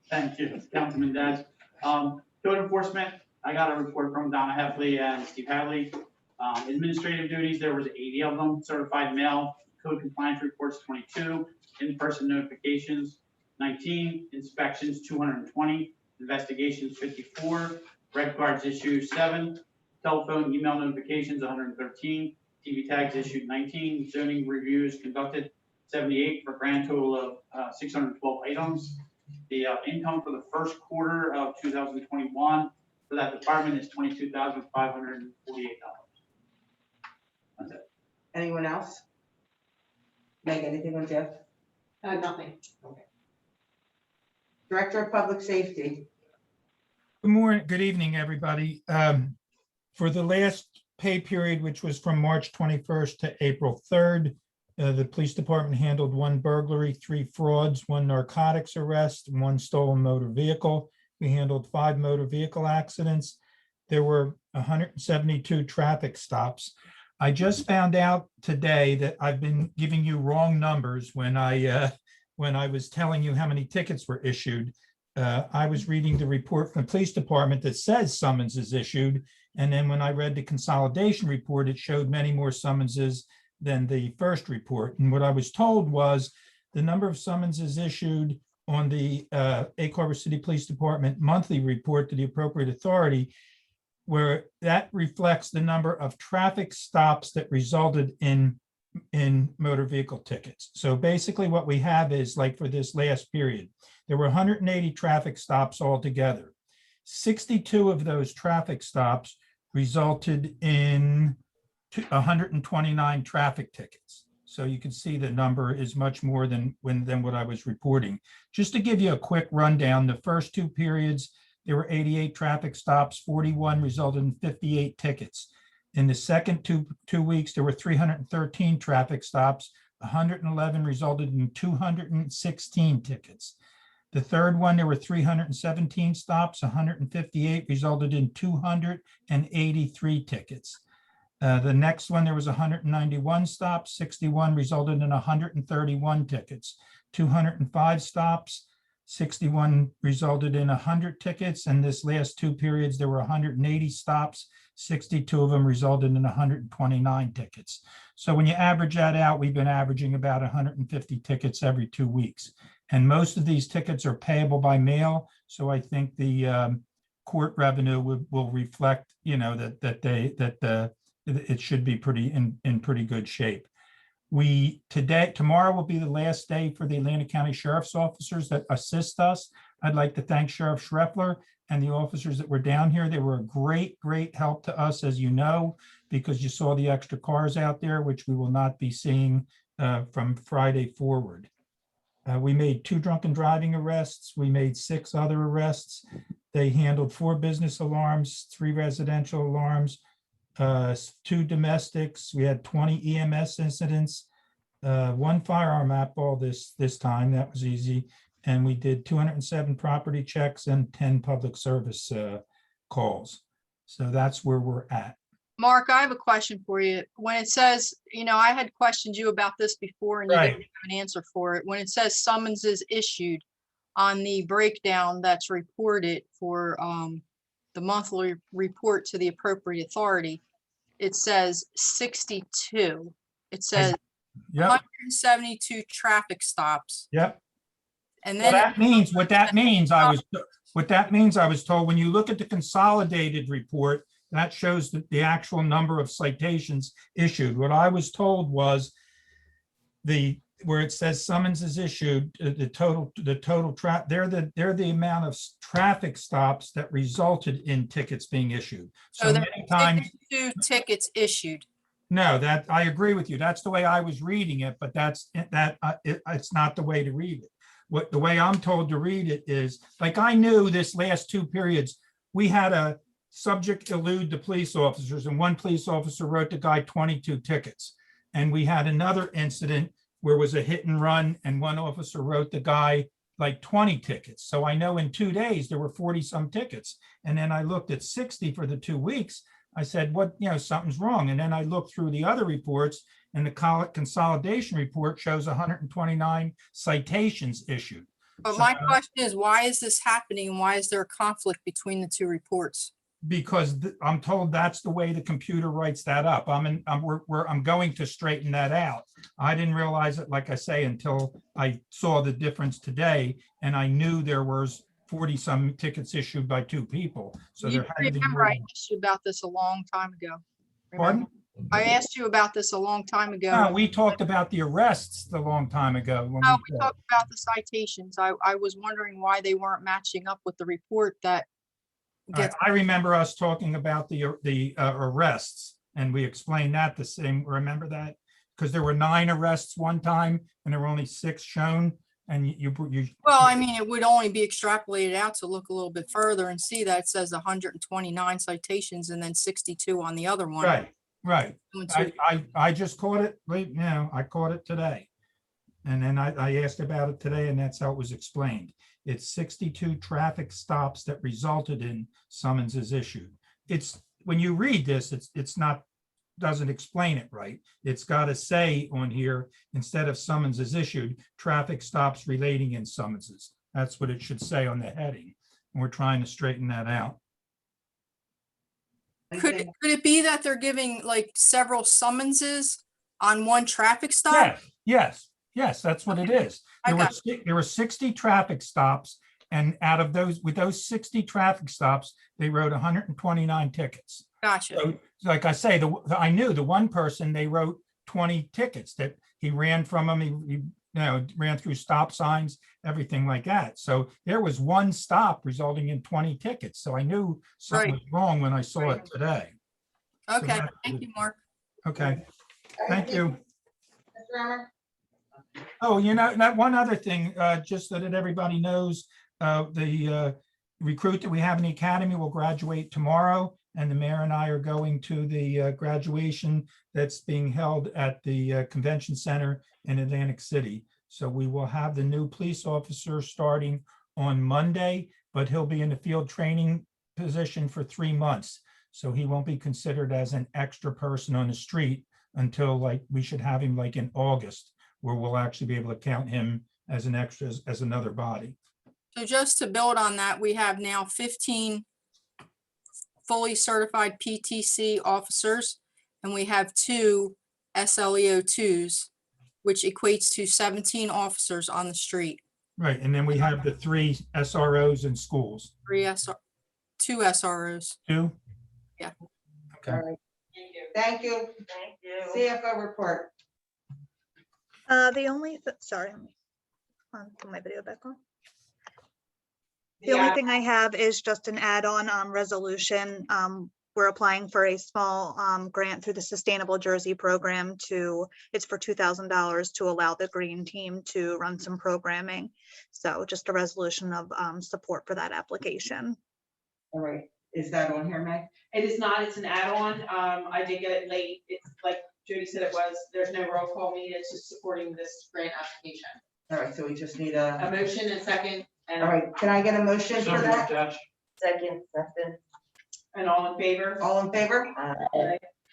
Thank you, Councilman Daz. Code enforcement, I got a report from Donna Heffley and Steve Hadley. Administrative duties, there was 80 of them. Certified mail, code compliance reports 22, in-person notifications 19, inspections 220, investigations 54, red cards issued 7, telephone email notifications 113, TV tags issued 19, zoning reviews conducted 78 for a grand total of 612 items. The income for the first quarter of 2021 for that department is $22,548. That's it. Anyone else? Meg, anything on Jeff? Nothing. Okay. Director of Public Safety. Good morning, good evening, everybody. For the last pay period, which was from March 21st to April 3rd. The police department handled 1 burglary, 3 frauds, 1 narcotics arrest, 1 stolen motor vehicle. We handled 5 motor vehicle accidents. There were 172 traffic stops. I just found out today that I've been giving you wrong numbers when I was telling you how many tickets were issued. I was reading the report from the police department that says summonses issued. And then when I read the consolidation report, it showed many more summonses than the first report. And what I was told was the number of summonses issued on the Egg Harbor City Police Department monthly report to the appropriate authority, where that reflects the number of traffic stops that resulted in motor vehicle tickets. So basically what we have is, like, for this last period, there were 180 traffic stops altogether. 62 of those traffic stops resulted in 129 traffic tickets. So you can see the number is much more than what I was reporting. Just to give you a quick rundown, the first 2 periods, there were 88 traffic stops, 41 resulted in 58 tickets. In the second two weeks, there were 313 traffic stops, 111 resulted in 216 tickets. The third one, there were 317 stops, 158 resulted in 283 tickets. The next one, there was 191 stops, 61 resulted in 131 tickets, 205 stops, 61 resulted in 100 tickets. And this last 2 periods, there were 180 stops, 62 of them resulted in 129 tickets. So when you average that out, we've been averaging about 150 tickets every 2 weeks. And most of these tickets are payable by mail. So I think the court revenue will reflect, that it should be in pretty good shape. Tomorrow will be the last day for the Atlantic County Sheriff's officers that assist us. I'd like to thank Sheriff Schreffler and the officers that were down here. They were a great help to us, as you know, because you saw the extra cars out there, which we will not be seeing from Friday forward. We made 2 drunken driving arrests. We made 6 other arrests. They handled 4 business alarms, 3 residential alarms, 2 domestics. We had 20 EMS incidents, 1 firearm at-ball this time. That was easy. And we did 207 property checks and 10 public service calls. So that's where we're at. Mark, I have a question for you. When it says, I had questioned you about this before and you didn't have an answer for it. When it says summonses issued on the breakdown that's reported for the monthly report to the appropriate authority, it says 62. It says 172 traffic stops. Yep. And then what that means, I was told, when you look at the consolidated report, that shows the actual number of citations issued. What I was told was where it says summons is issued, they're the amount of traffic stops that resulted in tickets being issued. So there many times, 62 tickets issued. no, that I agree with you. That's the way I was reading it, but it's not the way to read it. The way I'm told to read it is, like, I knew this last 2 periods, we had a subject elude the police officers, and 1 police officer wrote the guy 22 tickets. And we had another incident where it was a hit and run, and 1 officer wrote the guy like 20 tickets. So I know in 2 days there were 40 some tickets. And then I looked at 60 for the 2 weeks. I said, something's wrong. And then I looked through the other reports, and the consolidation report shows 129 citations issued. But my question is, why is this happening? Why is there a conflict between the 2 reports? Because I'm told that's the way the computer writes that up. I'm going to straighten that out. I didn't realize it, like I say, until I saw the difference today, and I knew there was 40 some tickets issued by 2 people. So You there had to be remember more. I asked you about this a long time ago. Pardon? I asked you about this a long time ago. No, we talked about the arrests a long time ago. We talked about the citations. I was wondering why they weren't matching up with the report that gets. I remember us talking about the arrests, and we explained that the same. Remember that? Because there were 9 arrests one time, and there were only 6 shown. And you. Well, I mean, it would only be extrapolated out to look a little bit further and see that it says 129 citations and then 62 on the other one. Right, right. Two and two. I just caught it, I caught it today. And then I asked about it today and that's how it was explained. It's 62 traffic stops that resulted in summonses issued. It's, when you read this, it's not, doesn't explain it right. It's got to say on here, instead of summonses issued, traffic stops relating in summonses. That's what it should say on the heading. And we're trying to straighten that out. Could it be that they're giving like several summonses on one traffic stop? Yes, that's what it is. There were 60 traffic stops, and out of those, with those 60 traffic stops, they wrote 129 tickets. Gotcha. So, like I say, I knew the one person, they wrote 20 tickets that he ran from them. He ran through stop signs, everything like that. So there was one stop resulting in 20 tickets. So I knew something was wrong when I saw it today. Okay, thank you, Mark. Okay, thank you. Mr. Emmer? Oh, that one other thing, just so that everybody knows, the recruit that we have in the academy will graduate tomorrow, and the mayor and I are going to the graduation that's being held at the convention center in Atlantic City. So we will have the new police officer starting on Monday, but he'll be in the field training position for 3 months. So he won't be considered as an extra person on the street until we should have him in August, where we'll actually be able to count him as an extra, as another body. So just to build on that, we have now 15 fully certified PTC officers, and we have 2 SLEO2s, which equates to 17 officers on the street. Right, and then we have the 3 SROs in schools. 2 SROs. 2? Yeah. Okay. All right. Thank you. CFO report. The only, sorry, put my video back on. The only thing I have is just an add-on resolution. We're applying for a small grant through the Sustainable Jersey program it's for $2,000 to allow the green team to run some programming. So just a resolution of support for that application. All right, is that on here, Meg? It is not, it's an add-on. I did get it late. It's like Jody said it was, there's no roll call needed, it's just supporting this grant application. All right, so we just need a motion and second. All right, can I get a motion for that? Second. And all in favor? All in favor?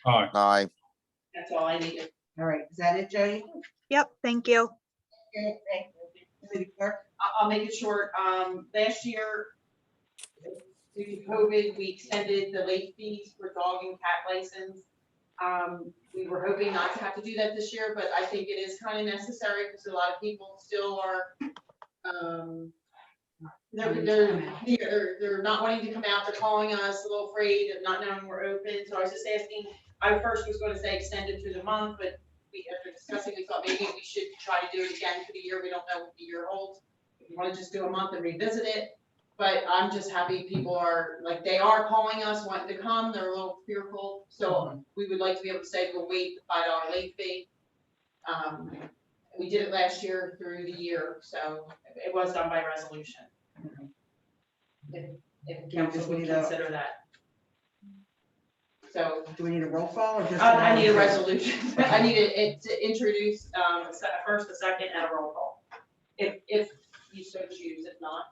Aye. That's all I needed. All right, is that it, Jody? Yep, thank you. City Clerk? I'll make it short. Last year, due to COVID, we extended the late fees for dog and cat license. We were hoping not to have to do that this year, but I think it is kind of necessary because a lot of people still are, they're not wanting to come out. They're calling us a little afraid of not knowing we're open. So I was just asking, I first was going to say extend it through the month, but after discussing, we thought maybe we should try to do it again for the year. We don't know what the year holds. If you want to just do a month and revisit it. But I'm just happy people are, they are calling us, wanting to come. They're a little fearful. So we would like to be able to say, we'll waive the $5 late fee. We did it last year through the year, so it was done by resolution. If council would consider that. So. Do we need a roll call or just? I need a resolution. I need it to introduce first, a second, and a roll call. If you so choose, if not.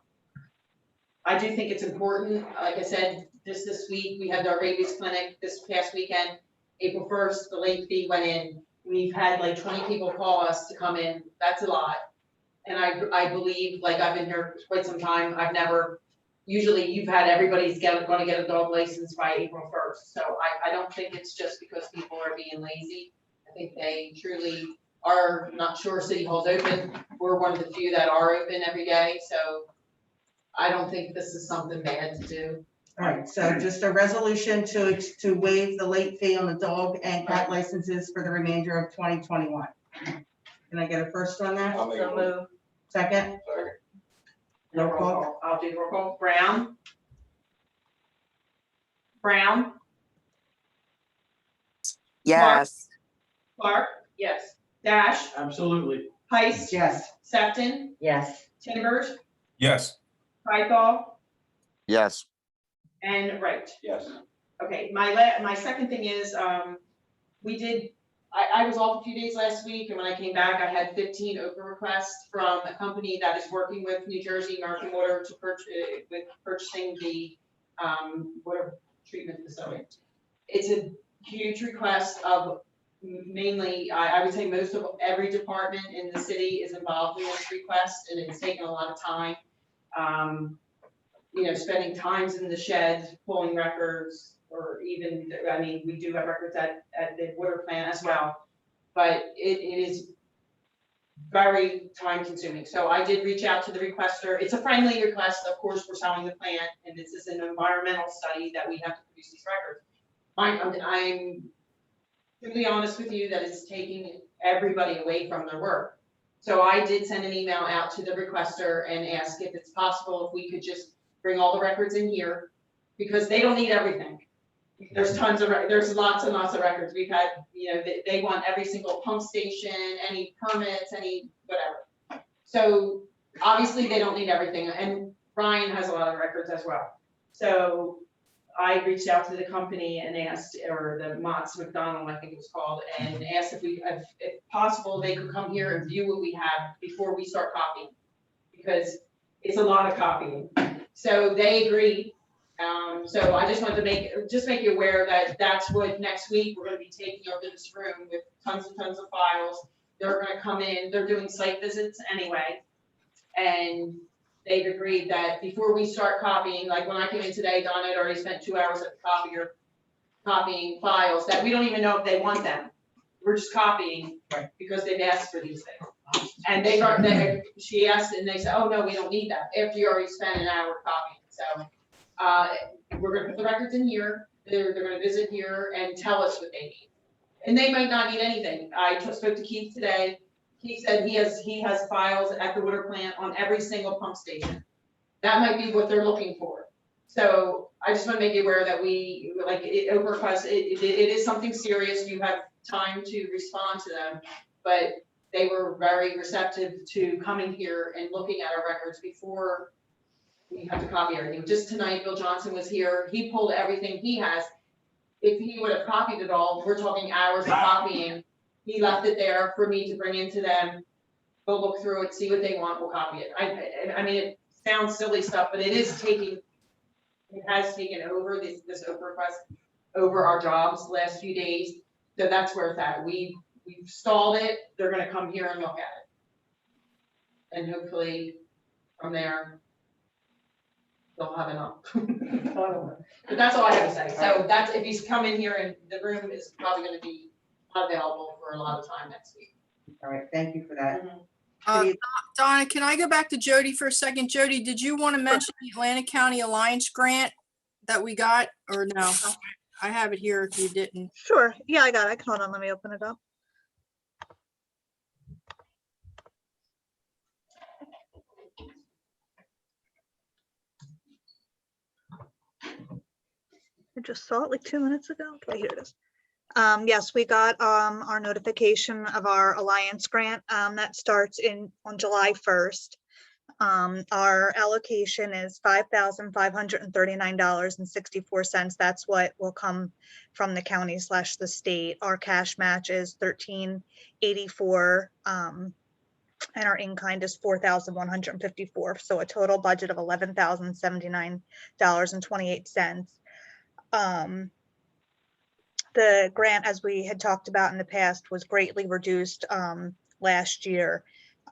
I do think it's important. Like I said, this week, we had our rabies clinic this past weekend. April 1st, the late fee went in. We've had 20 people call us to come in. That's a lot. And I believe, I've been here quite some time. I've never, usually you've had everybody's going to get a dog license by April 1st. So I don't think it's just because people are being lazy. I think they truly are not sure City Hall's open. We're one of the few that are open every day. So I don't think this is something bad to do. All right, so just a resolution to waive the late fee on the dog and cat licenses for the remainder of 2021. Can I get a first on that? So move. Second? No roll call. I'll do the roll call. Brown? Brown? Yes. Clark? Yes. Dash? Absolutely. Heist. Yes. Sefton, Yes. Timbers, Yes. Python, Yes. and Wright. Yes. Okay, my second thing is, I was off a few days last week, and when I came back, I had 15 open requests from a company that is working with New Jersey American Water to purchasing the, water treatment facility. It's a huge request of mainly, I would say most of every department in the city is involved in this request, and it's taken a lot of time. Spending times in the sheds, pulling records, or even, I mean, we do have records at the water plant as well. But it is very time consuming. So I did reach out to the requester. It's a friendly request, of course, we're selling the plant, and this is an environmental study that we have to produce these records. I'm to be honest with you, that it's taking everybody away from their work. So I did send an email out to the requester and ask if it's possible if we could just bring all the records in here, because they don't need everything. There's there's lots and lots of records. We've had, they want every single pump station, any permits, any whatever. So obviously they don't need everything, and Ryan has a lot of records as well. So I reached out to the company and asked, or the Mott's McDonald, I think it was called, and asked if possible, they could come here and view what we have before we start copying, because it's a lot of copying. So they agreed. So I just wanted to make you aware that that's what next week we're going to be taking over this room with tons and tons of files. They're going to come in. They're doing site visits anyway, and they've agreed that before we start copying, like when I came in today, Donna had already spent 2 hours at the copier copying files that we don't even know if they want them. We're just copying because they've asked for these things. And she asked and they said, oh no, we don't need that after you already spent an hour copying. So we're gonna put the records in here. They're gonna visit here and tell us what they need. And they might not need anything. I just spoke to Keith today. He said he has files at the water plant on every single pump station. That might be what they're looking for. So I just want to make you aware that open request, it is something serious. You have time to respond to them, but they were very receptive to coming here and looking at our records before we have to copy everything. Just tonight, Bill Johnson was here. He pulled everything he has. If he would have copied it all, we're talking hours of copying. He left it there for me to bring into them. Go look through it, see what they want, we'll copy it. I mean, it sounds silly stuff, but it has taken over this open request over our jobs the last few days. So that's where it's at. We've stalled it. They're gonna come here and look at it. And hopefully from there, they'll have enough. But that's all I have to say. So that's, if he's come in here, and the room is probably gonna be available for a lot of time next week. All right, thank you for that. Donna, can I go back to Jody for a second? Jody, did you want to mention the Atlantic County Alliance grant that we got, or no? I have it here if you didn't. Sure. Yeah, I got it. Hold on, let me open it up. I just saw it like 2 minutes ago. Okay, here it is. Yes, we got our notification of our Alliance grant that starts on July 1st. Our allocation is $5,539.64. That's what will come from the county / the state. Our cash match is $13.84, and our in-kind is $4,154. So a total budget of $11,079.28. The grant, as we had talked about in the past, was greatly reduced last year.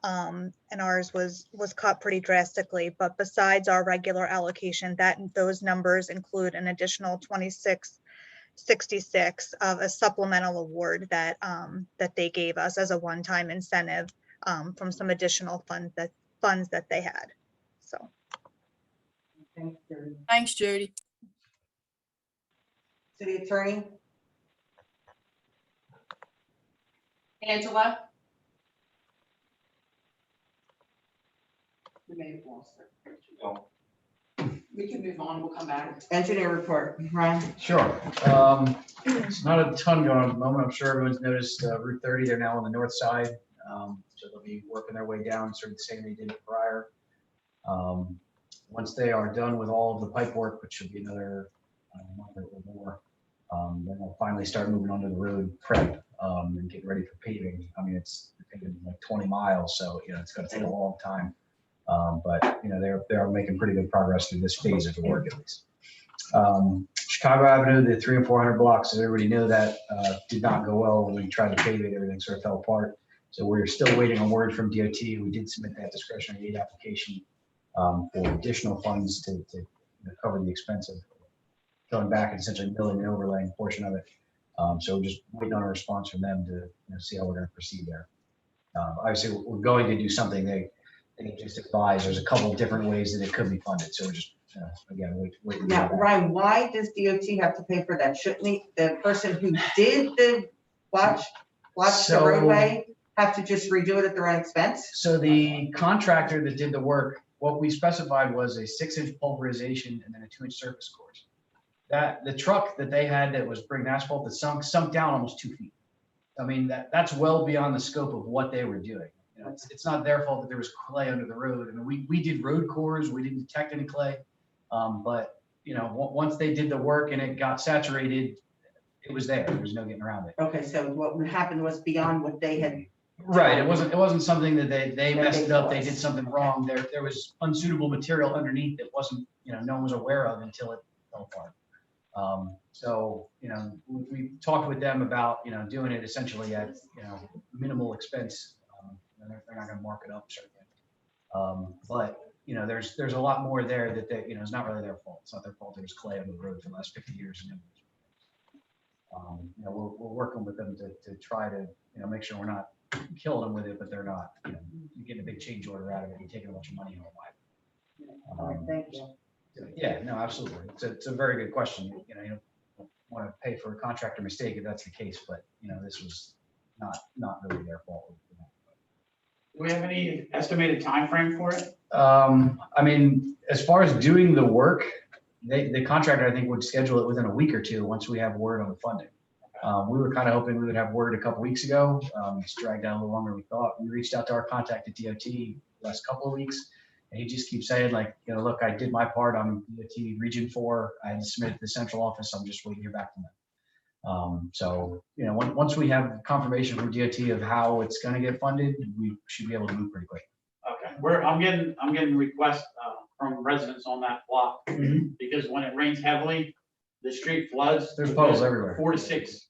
And ours was cut pretty drastically, but besides our regular allocation, those numbers include an additional $26.66 of a supplemental award that they gave us as a one-time incentive from some additional funds that they had. So. Thanks, Jody. City Attorney? Angela? We may have lost her. We can move on, we'll come back. Engineer report, Ryan? Sure. It's not a ton going on at the moment. I'm sure everyone's noticed Route 30, they're now on the north side. So they'll be working their way down, sort of the same they did prior. Once they are done with all of the pipe work, which should be another month or more, then they'll finally start moving onto the road prep and get ready for paving. I mean, it's paving like 20 miles, so it's going to take a long time. But they're making pretty good progress through this phase of the work at least. Chicago Avenue, the 300 and 400 blocks, as everybody knew, that did not go well when we tried to pave it. Everything sort of fell apart. So we're still waiting on word from DOT. We did submit that discretionary aid application for additional funds to cover the expense of going back and essentially milling and overlaying a portion of it. So we're just waiting on a response from them to see how we're going to proceed there. Obviously, we're going to do something. They just advise there's a couple of different ways that it could be funded. So we're just again wait. Now, Ryan, why does DOT have to pay for that? Shouldn't the person who did the watch the roadway have to just redo it at their own expense? So the contractor that did the work, what we specified was a 6-inch pulverization and then a 2-inch surface course. That the truck that they had that was bringing asphalt that sunk down almost 2 feet. I mean, that's well beyond the scope of what they were doing. It's not their fault that there was clay under the road. I mean, we did road cores, we didn't detect any clay. But once they did the work and it got saturated, it was there. There was no getting around it. Okay, so what happened was beyond what they had. Right. It wasn't something that they messed it up. They did something wrong. There was unsuitable material underneath that wasn't, no one was aware of until it fell apart. So, we talked with them about, doing it essentially at, minimal expense. They're not going to mark it up, certainly. But, there's a lot more there that they, it's not really their fault. It's not their fault. There was clay on the road for the last 50 years. We're working with them to try to, make sure we're not killing them with it, but they're not, you're getting a big change order out of it. You're taking a bunch of money home. Thank you. Yeah, no, absolutely. It's a very good question. You don't want to pay for a contractor mistake if that's the case, but this was not really their fault. Do we have any estimated time frame for it? I mean, as far as doing the work, the contractor, I think, would schedule it within a week or two once we have word on the funding. We were kind of hoping we would have word a couple weeks ago. It's dragged out a little longer than we thought. We reached out to our contact at DOT the last couple of weeks, and he just keeps saying, like, look, I did my part on DOT Region 4. I had to submit it to the central office. I'm just waiting to hear back from them. So, once we have confirmation from DOT of how it's going to get funded, we should be able to move pretty quick. Okay, I'm getting requests from residents on that block because when it rains heavily, the street floods. There's puddles everywhere. 4 to 6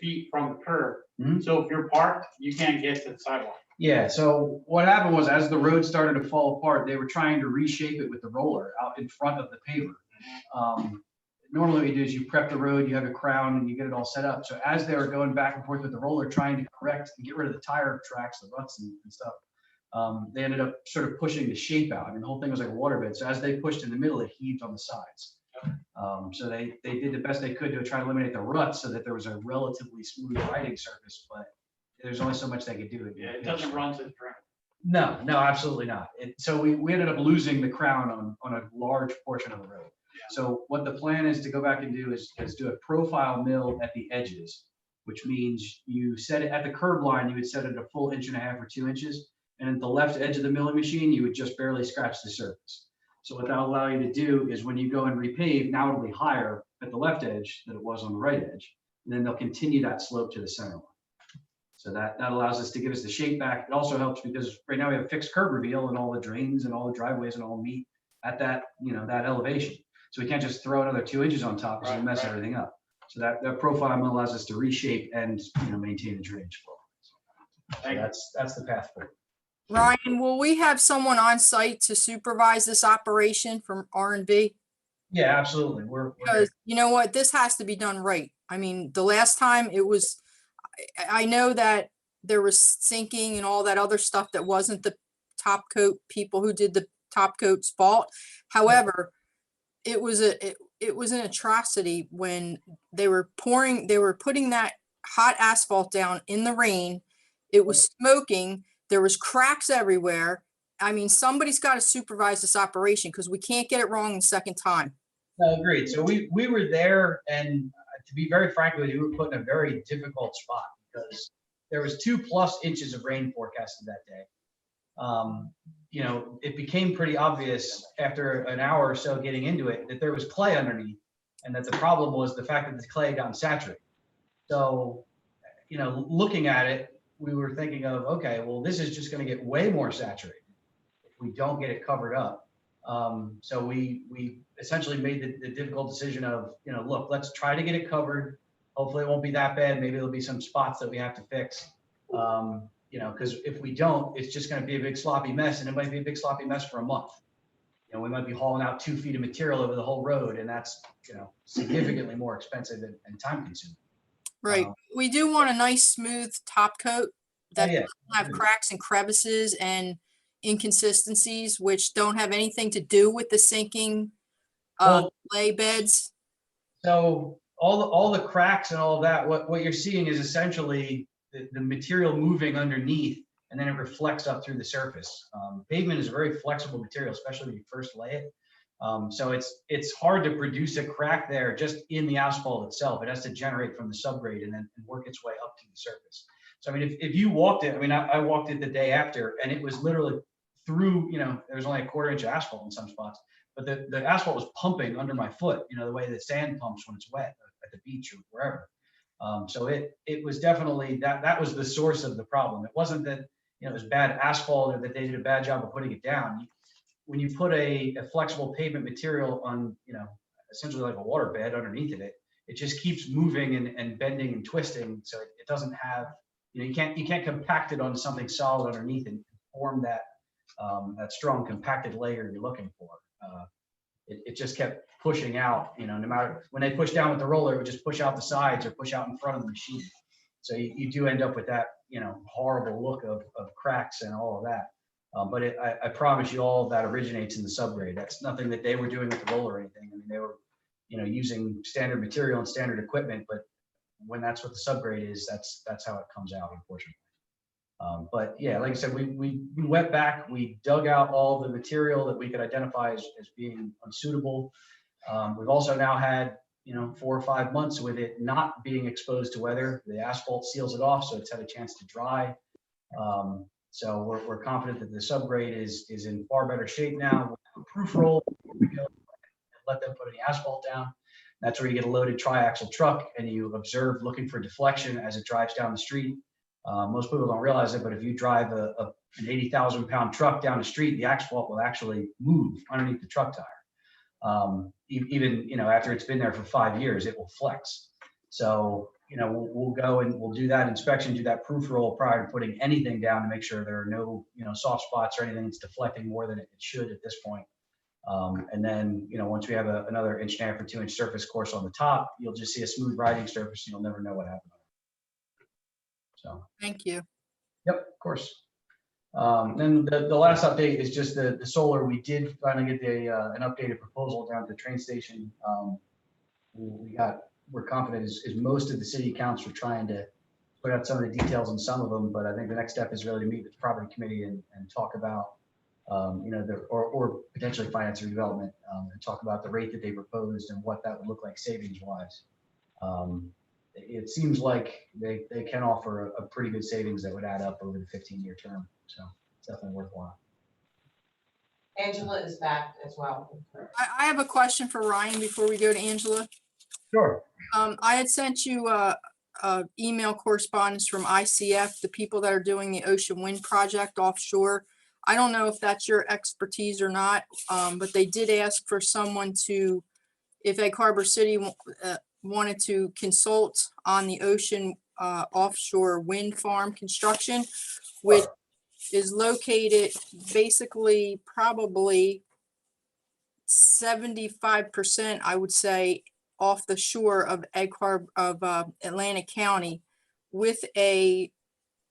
feet from the curb. So if you're parked, you can't get to the sidewalk. Yeah, so what happened was as the road started to fall apart, they were trying to reshape it with the roller out in front of the paver. Normally what you do is you prep the road, you have a crown, and you get it all set up. So as they were going back and forth with the roller, trying to correct and get rid of the tire tracks, the ruts and stuff, they ended up sort of pushing the shape out. I mean, the whole thing was like a waterbed. So as they pushed in the middle, it heaved on the sides. So they did the best they could to try to eliminate the ruts so that there was a relatively smooth riding surface, but there's only so much they could do. Yeah, it doesn't run to the ground. No, absolutely not. So we ended up losing the crown on a large portion of the road. So what the plan is to go back and do is do a profile mill at the edges, which means you set it at the curb line, you would set it a full 1.5 inches or 2 inches. And at the left edge of the milling machine, you would just barely scratch the surface. So what that'll allow you to do is when you go and repave, now it'll be higher at the left edge than it was on the right edge. And then they'll continue that slope to the center line. So that allows us to give us the shape back. It also helps because right now we have fixed curb reveal and all the drains and all the driveways and all meet at that, that elevation. So we can't just throw another 2 inches on top and mess everything up. So that profile mill allows us to reshape and maintain the drainage flow. So that's the path forward. Ryan, will we have someone on site to supervise this operation from R&B? Yeah, absolutely. Because you know what, this has to be done right. I mean, the last time it was, I know that there was sinking and all that other stuff that wasn't the top coat people who did the top coat's fault. However, it was an atrocity when they were putting that hot asphalt down in the rain. It was smoking. There was cracks everywhere. I mean, somebody's got to supervise this operation because we can't get it wrong the second time. Agreed. So we were there, and to be very frank with you, we were put in a very difficult spot because there was 2+ inches of rain forecasted that day. You know, it became pretty obvious after an hour or so getting into it that there was clay underneath, and that the problem was the fact that the clay had gotten saturated. So, you know, looking at it, we were thinking of, okay, well, this is just going to get way more saturated if we don't get it covered up. So we essentially made the difficult decision of, you know, look, let's try to get it covered. Hopefully it won't be that bad. Maybe there'll be some spots that we have to fix. You know, because if we don't, it's just going to be a big sloppy mess, and it might be a big sloppy mess for a month. You know, we might be hauling out 2 feet of material over the whole road, and that's, you know, significantly more expensive and time consuming. Right. We do want a nice smooth top coat that yeah. doesn't have cracks and crevices and inconsistencies, which don't have anything to do with the sinking clay beds. So all the cracks and all of that, what you're seeing is essentially the material moving underneath, and then it reflects up through the surface. Pavement is a very flexible material, especially when you first lay it. So it's hard to produce a crack there just in the asphalt itself. It has to generate from the subgrade and then work its way up to the surface. So I mean, if you walked it, I mean, I walked it the day after, and it was literally through, you know, there was only a 1/4 inch of asphalt in some spots, but the asphalt was pumping under my foot, you know, the way the sand pumps when it's wet at the beach or wherever. So it was definitely that was the source of the problem. It wasn't that, you know, it was bad asphalt or that they did a bad job of putting it down. When you put a flexible pavement material on, you know, essentially like a water bed underneath of it, it just keeps moving and bending and twisting. So it doesn't have, you know, you can't compact it onto something solid underneath and form that strong compacted layer you're looking for. It just kept pushing out, you know, no matter when they push down with the roller, it would just push out the sides or push out in front of the machine. So you do end up with that, you know, horrible look of cracks and all of that. But I promise you, all of that originates in the subgrade. That's nothing that they were doing with the roller or anything. I mean, they were, you know, using standard material and standard equipment, but when that's what the subgrade is, that's how it comes out, unfortunately. But yeah, like I said, we went back, we dug out all the material that we could identify as being unsuitable. We've also now had, you know, 4 or 5 months with it not being exposed to weather. The asphalt seals it off, so it's had a chance to dry. So we're confident that the subgrade is in far better shape now. Proof roll, we go and let them put any asphalt down. That's where you get a loaded triaxle truck and you observe looking for deflection as it drives down the street. Most people don't realize it, but if you drive an 80,000 pound truck down the street, the asphalt will actually move underneath the truck tire. Even, you know, after it's been there for 5 years, it will flex. So, you know, we'll go and we'll do that inspection, do that proof roll prior to putting anything down to make sure there are no, you know, soft spots or anything that's deflecting more than it should at this point. And then, you know, once we have another 1.5 or 2 inch surface course on the top, you'll just see a smooth riding surface and you'll never know what happened. So. Thank you. Yep, of course. Then the last update is just the solar. We did finally get an updated proposal down at the train station. We're confident as most of the city accounts are trying to put out some of the details on some of them, but I think the next step is really to meet with the property committee and talk about, you know, or potentially finance or development, and talk about the rate that they proposed and what that would look like savings wise. It seems like they can offer a pretty good savings that would add up over the 15-year term. So it's definitely worthwhile. Angela is back as well. I have a question for Ryan before we go to Angela. Sure. I had sent you a email correspondence from ICF, the people that are doing the Ocean Wind project offshore. I don't know if that's your expertise or not, but they did ask for someone to, if Egg Harbor City wanted to consult on the ocean offshore wind farm construction, which is located basically probably 75%, I would say, off the shore of Atlantic County, with a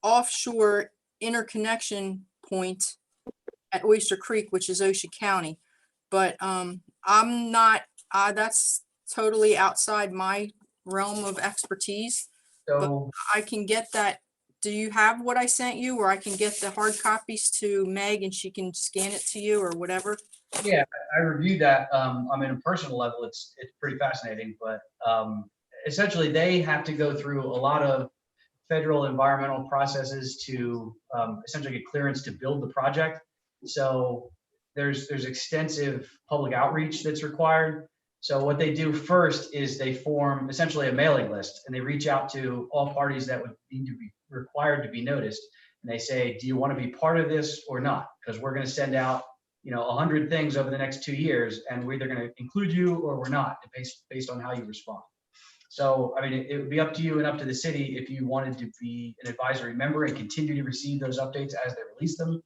offshore interconnection point at Oyster Creek, which is Ocean County. But I'm not, that's totally outside my realm of expertise. So but I can get that. Do you have what I sent you, or I can get the hard copies to Meg and she can scan it to you or whatever? yeah, I reviewed that. I mean, on a personal level, it's pretty fascinating, but essentially they have to go through a lot of federal environmental processes to essentially get clearance to build the project. So there's extensive public outreach that's required. So what they do first is they form essentially a mailing list, and they reach out to all parties that would need to be required to be noticed. And they say, do you want to be part of this or not? Because we're going to send out, 100 things over the next 2 years, and we're either going to include you or we're not, based on how you respond. So, I mean, it would be up to you and up to the city if you wanted to be an advisory member and continue to receive those updates as they release them.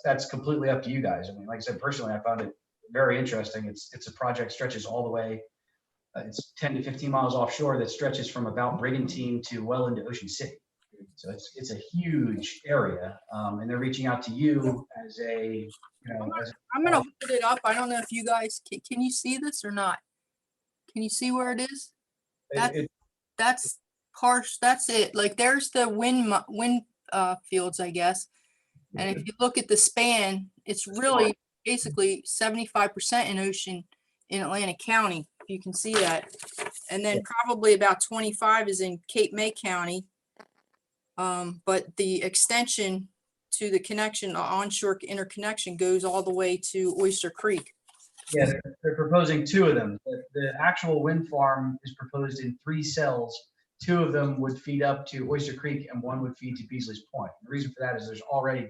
That's completely up to you guys. I mean, like I said, personally, I found it very interesting. It's a project stretches all the way. It's 10 to 15 miles offshore that stretches from about Brigantine to well into Ocean City. So it's a huge area, and they're reaching out to you as a, I'm gonna hold it up. I don't know if you guys, can you see this or not? Can you see where it is? That's harsh. That's it. Like there's the wind fields, I guess. And if you look at the span, it's really basically 75% in ocean in Atlantic County. If you can see that. And then probably about 25 is in Cape May County. But the extension to the connection, onshore interconnection, goes all the way to Oyster Creek. Yeah, they're proposing 2 of them. The actual wind farm is proposed in 3 cells. 2 of them would feed up to Oyster Creek and 1 would feed to Beasley's Point. The reason for that is there's already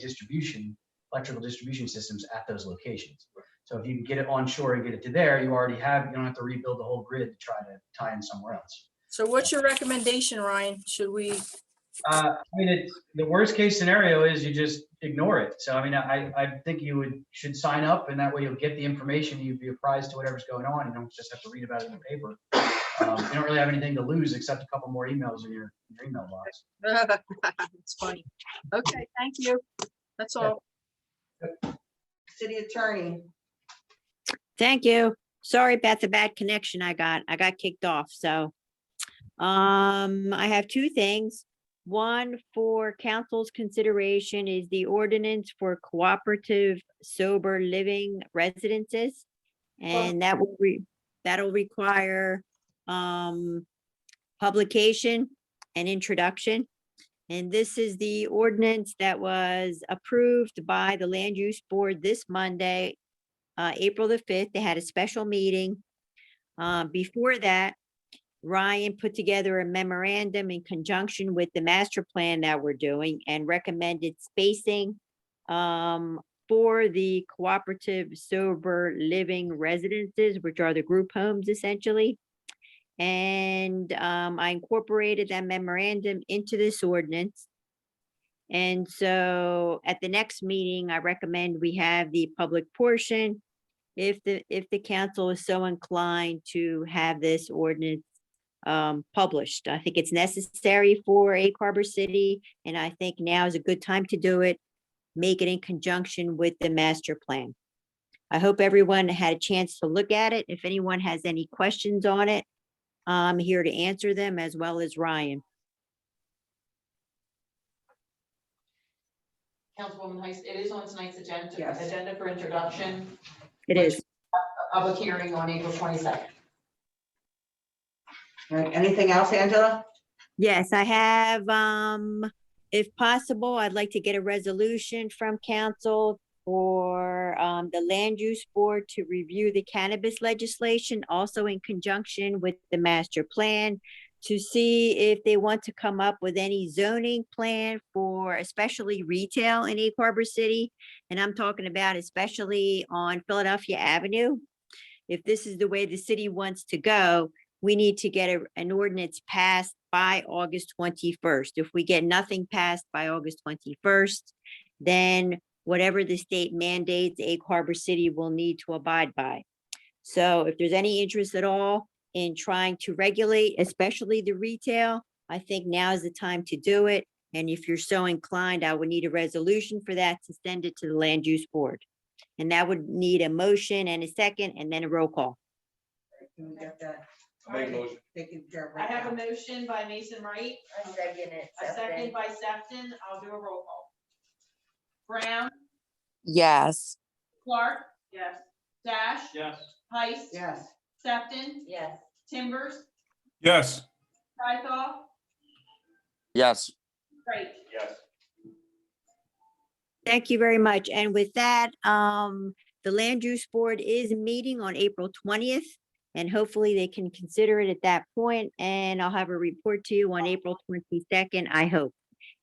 electrical distribution systems at those locations. So if you can get it onshore and get it to there, you don't have to rebuild the whole grid to try to tie in somewhere else. So what's your recommendation, Ryan? Should we? I mean, the worst case scenario is you just ignore it. So, I mean, I think you should sign up, and that way you'll get the information. You'd be apprised to whatever's going on. You don't just have to read about it in the paper. You don't really have anything to lose except a couple more emails in your email box. It's funny. Okay, thank you. That's all. City Attorney. Thank you. Sorry about the bad connection I got. I got kicked off, so. I have 2 things. One for council's consideration is the ordinance for cooperative sober living residences. And that'll require publication and introduction. And this is the ordinance that was approved by the Land Use Board this Monday, April the 5th. They had a special meeting. Before that, Ryan put together a memorandum in conjunction with the master plan that we're doing and recommended spacing for the cooperative sober living residences, which are the group homes essentially. And I incorporated that memorandum into this ordinance. And so at the next meeting, I recommend we have the public portion if the council is so inclined to have this ordinance published. I think it's necessary for Egg Harbor City, and I think now is a good time to do it. Make it in conjunction with the master plan. I hope everyone had a chance to look at it. If anyone has any questions on it, I'm here to answer them, as well as Ryan. Councilwoman Heist, it is on tonight's agenda, Yes. agenda for introduction. It is. Public hearing on April 22nd. All right, anything else, Angela? Yes, I have, if possible, I'd like to get a resolution from council for the Land Use Board to review the cannabis legislation, also in conjunction with the master plan, to see if they want to come up with any zoning plan for especially retail in Egg Harbor City. And I'm talking about especially on Philadelphia Avenue. If this is the way the city wants to go, we need to get an ordinance passed by August 21st. If we get nothing passed by August 21st, then whatever the state mandates, Egg Harbor City will need to abide by. So if there's any interest at all in trying to regulate, especially the retail, I think now is the time to do it. And if you're so inclined, I would need a resolution for that to send it to the Land Use Board. And that would need a motion and a second, and then a roll call. Can we get that? Make a motion. I have a motion by Mason Wright, I second it. a second by Sefton. I'll do a roll call. Brown, Yes. Clark. Yes. Dash. Yes. Heist. Yes. Sefton. Yes. Timbers. Yes. Python. Yes. Great. Yes. Thank you very much. And with that, the Land Use Board is meeting on April 20th. And hopefully they can consider it at that point, and I'll have a report to you on April 22nd, I hope.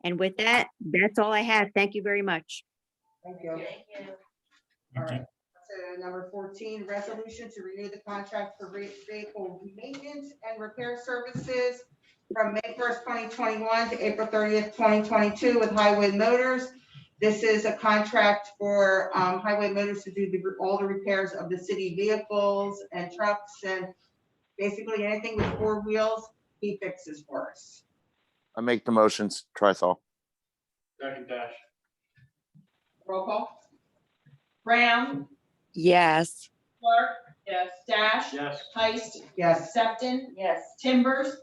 And with that, that's all I have. Thank you very much. Thank you. All right. So number 14, resolution to renew the contract for vehicle maintenance and repair services from May 1st, 2021 to April 30th, 2022 with Highway Motors. This is a contract for Highway Motors to do all the repairs of the city vehicles and trucks and basically anything with 4 wheels, he fixes for us. I make the motions, Trithol. Second dash. Roll call. Brown, Yes. Clark. Yes. Dash. Yes. Heist. Yes. Sefton. Yes. Timbers.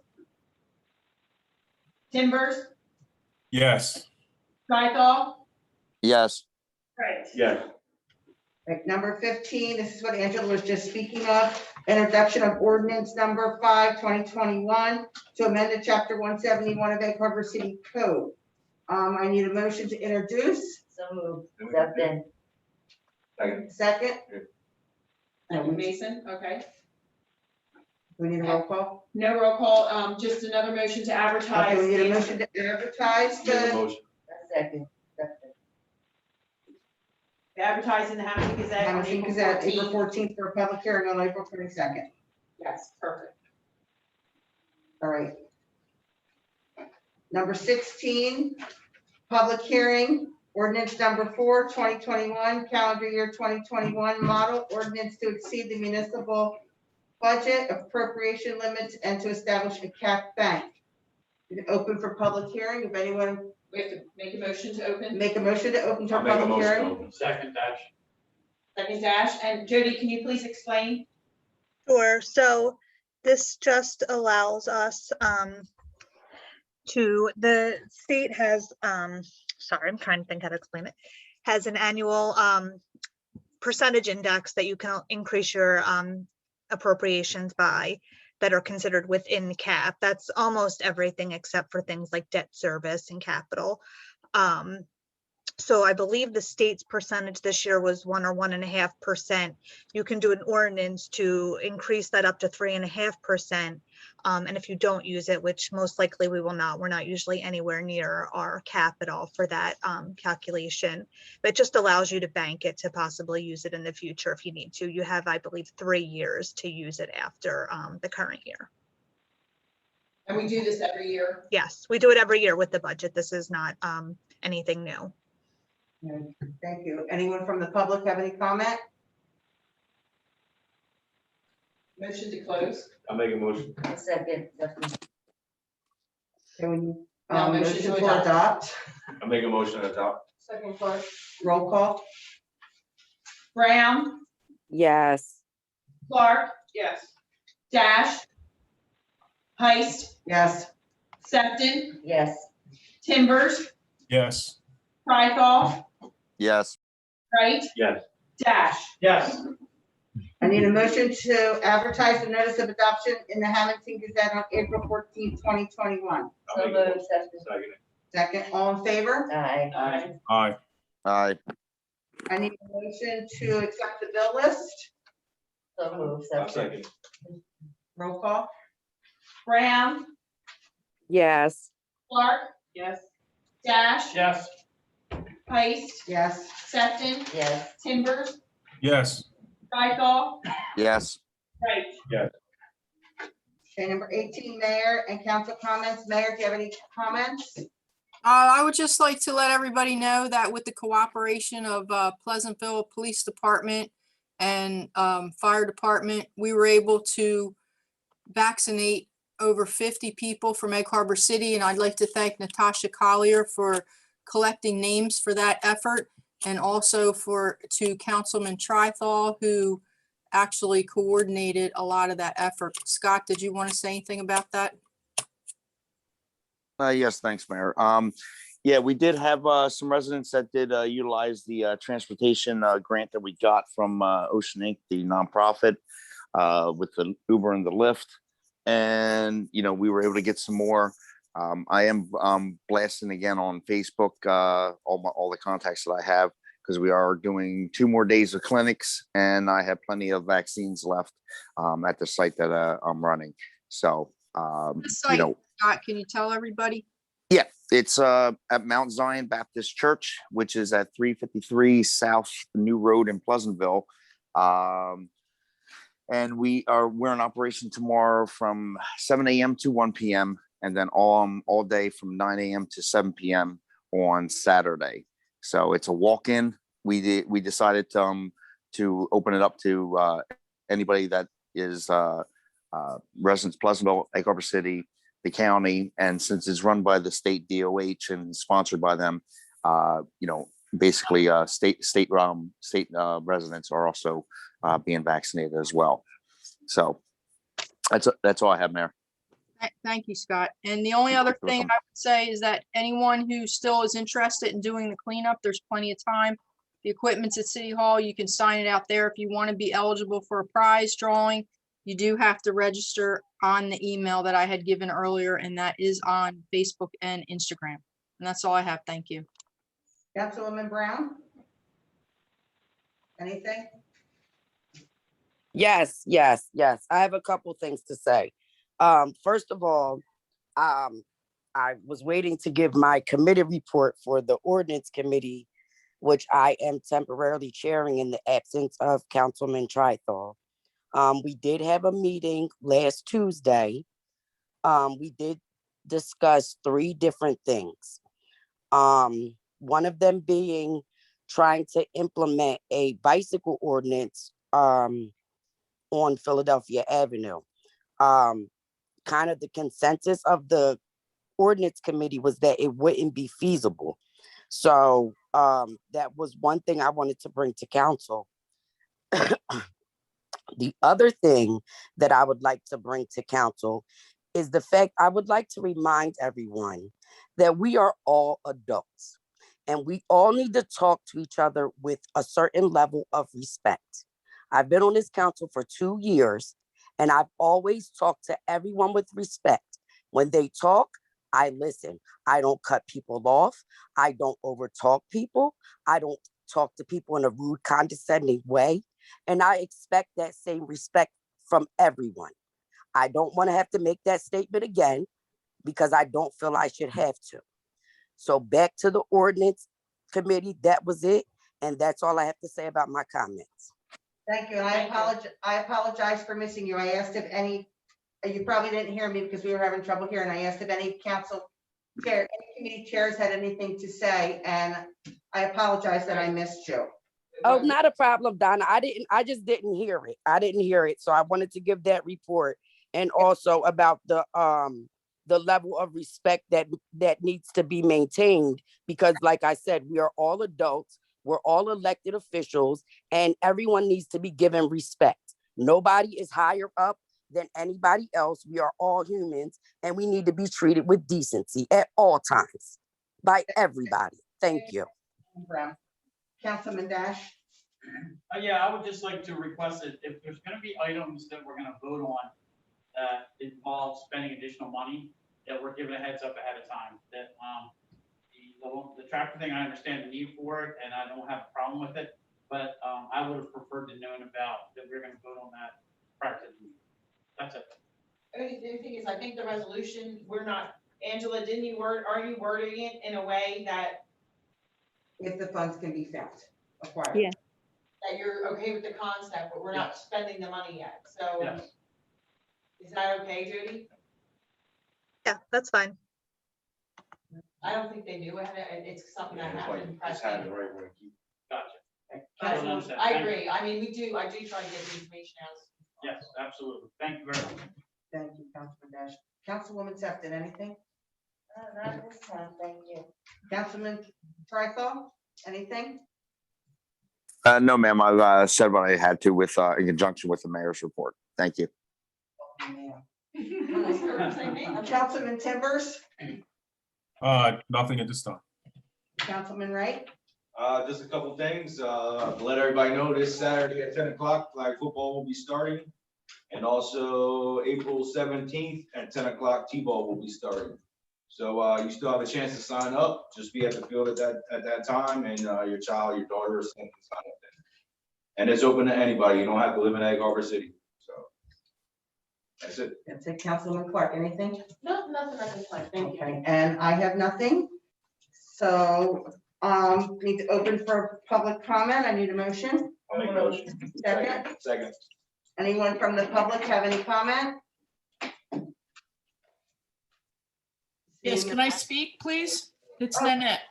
Yes. Strikeoff. Yes. Right. Yes. Right, number 15, this is what Angela was just speaking of, introduction of ordinance number 5, 2021 to amend the chapter 171 of Egg Harbor City Code. I need a motion to introduce. So moved. Second. Second. Mason, okay. We need a roll call. No roll call, just another motion to advertise. Okay, we need a motion to advertise the Second. Advertise in the Hamilton Gazette on Hamilton April Gazette, April 14th. 14th for a public hearing on April 22nd. Yes, perfect. All right. Number 16, public hearing, ordinance number 4, 2021, calendar year 2021, model ordinance to exceed the municipal budget appropriation limits and to establish a cap bank. It's open for public hearing. If anyone We have to make a motion to open. make a motion to open to I'll a make a public motion to hearing. open. Second dash. Second Dash, and Jody, can you please explain? Sure. So this just allows us the state has, sorry, I'm trying to think how to explain it, has an annual percentage index that you can increase your appropriations by that are considered within the cap. That's almost everything except for things like debt service and capital. So I believe the state's percentage this year was 1 or 1.5%. You can do an ordinance to increase that up to 3.5%. And if you don't use it, which most likely we will not, we're not usually anywhere near our capital for that calculation. But it just allows you to bank it to possibly use it in the future if you need to. You have, I believe, 3 years to use it after the current year. And we do this every year. Yes, we do it every year with the budget. This is not anything new. Thank you. Anyone from the public have any comment? Motion to close. I'll make a motion. Second. Can we, Motion to to adopt? I'll make a motion to adopt. Second Clark. Roll call. Brown, Yes. Clark. Yes. Dash. Heist, Yes. Sefton, Yes. Timbers, Yes. Strikeoff, Yes. Wright, Yes. Dash. Yes. I need a motion to advertise the notice of adoption in the Hamilton Gazette on April 14th, 2021. I'll So make a motion. moved. Second. Second. Second, all in favor? Aye. Aye. Aye. Aye. I need a motion to accept the bill list. So moved. I'll Second. second. Roll call. Brown, Yes. Clark. Yes. Dash. Yes. Heist, Yes. Sefton, Yes. Timbers, Yes. Strikeoff, Yes. Wright. Yes. Okay, number 18, mayor and council comments. Mayor, do you have any comments? I would just like to let everybody know that with the cooperation of Pleasantville Police Department and Fire Department, we were able to vaccinate over 50 people from Egg Harbor City. And I'd like to thank Natasha Collier for collecting names for that effort, and also to Councilman Trithol, who actually coordinated a lot of that effort. Scott, did you want to say anything about that? Yes, thanks, Mayor. Yeah, we did have some residents that did utilize the transportation grant that we got from Ocean Inc., the nonprofit, with the Uber and the Lyft. And, we were able to get some more I am blasting again on Facebook, all the contacts that I have, because we are doing 2 more days of clinics, and I have plenty of vaccines left at the site that I'm running. So, The you site, know, Scott, can you tell everybody? yeah, it's at Mount Zion Baptist Church, which is at 353 South New Road in Pleasantville. And we're in operation tomorrow from 7 a.m. to 1 p.m. and then all day from 9 a.m. to 7 p.m. on Saturday. So it's a walk-in. We decided to open it up to anybody that is residents Pleasantville, Egg Harbor City, the county, and since it's run by the state DOH and sponsored by them, you know, basically state residents are also being vaccinated as well. So that's all I have, Mayor. Thank you, Scott. And the only other thing I would say is that anyone who still is interested in doing the cleanup, there's plenty of time. The equipment's at City Hall. You can sign it out there. If you want to be eligible for a prize drawing, you do have to register on the email that I had given earlier, and that is on Facebook and Instagram. And that's all I have. Thank you. Councilwoman Brown? Anything? Yes. I have a couple things to say. First of all, I was waiting to give my committee report for the ordinance committee, which I am temporarily chairing in the absence of Councilman Trithol. We did have a meeting last Tuesday. We did discuss 3 different things. One of them being trying to implement a bicycle ordinance on Philadelphia Avenue. Kind of the consensus of the ordinance committee was that it wouldn't be feasible. So that was one thing I wanted to bring to council. The other thing that I would like to bring to council is the fact I would like to remind everyone that we are all adults and we all need to talk to each other with a certain level of respect. I've been on this council for 2 years and I've always talked to everyone with respect. When they talk, I listen. I don't cut people off. I don't overtalk people. I don't talk to people in a rude, condescending way. And I expect that same respect from everyone. I don't want to have to make that statement again because I don't feel I should have to. So back to the ordinance committee, that was it. And that's all I have to say about my comments. Thank you. And I apologize for missing you. I asked if any, you probably didn't hear me because we were having trouble here. And I asked if any council chair, any committee chairs had anything to say. And I apologize that I missed you. Oh, not a problem, Donna. I just didn't hear it. I didn't hear it. So I wanted to give that report and also about the level of respect that needs to be maintained, because like I said, we are all adults, we're all elected officials, and everyone needs to be given respect. Nobody is higher up than anybody else. We are all humans and we need to be treated with decency at all times by everybody. Thank you. Councilman Dash. Yeah, I would just like to request that if there's gonna be items that we're gonna vote on that involve spending additional money, that we're given a heads up ahead of time, that the tractor thing, I understand the need for it and I don't have a problem with it, but I would have preferred to known about that we're gonna vote on that prior to the meeting. That's it. I mean, the thing is, I think the resolution, we're not, Angela, are you wording it in a way that if the funds can be found, acquired. Yeah. That you're okay with the concept, but we're not spending the money yet, so. Yes. Is that okay, Judy? Yeah, that's fine. I don't think they do it, it's something that happened. Gotcha. I agree, I mean, I do try to get the information out. Yes, absolutely. Thank you very much. Thank you, Councilman Dash. Councilwoman Sefton, anything? Not this time, thank you. Councilman Trithol, anything? No, ma'am. I've said what I had to with in conjunction with the mayor's report. Thank you. Councilman Timbers? Nothing at this time. Councilman Wright? Just a couple things, let everybody know this Saturday at 10 o'clock, flag football will be starting. And also April 17th at 10 o'clock, T-ball will be starting. So you still have a chance to sign up. Just be at the field at that time, and your child, your daughter, or son can sign up then. And it's open to anybody. You don't have to live in Egg Harbor City. So that's it. That's it, Councilwoman Clark, anything? No, nothing at this time, thank you. Okay, and I have nothing. So, need to open for public comment. I need a motion. I'll make a motion. Second, Second. anyone from the public have any comment? Yes, can I speak, please? It's Nanette.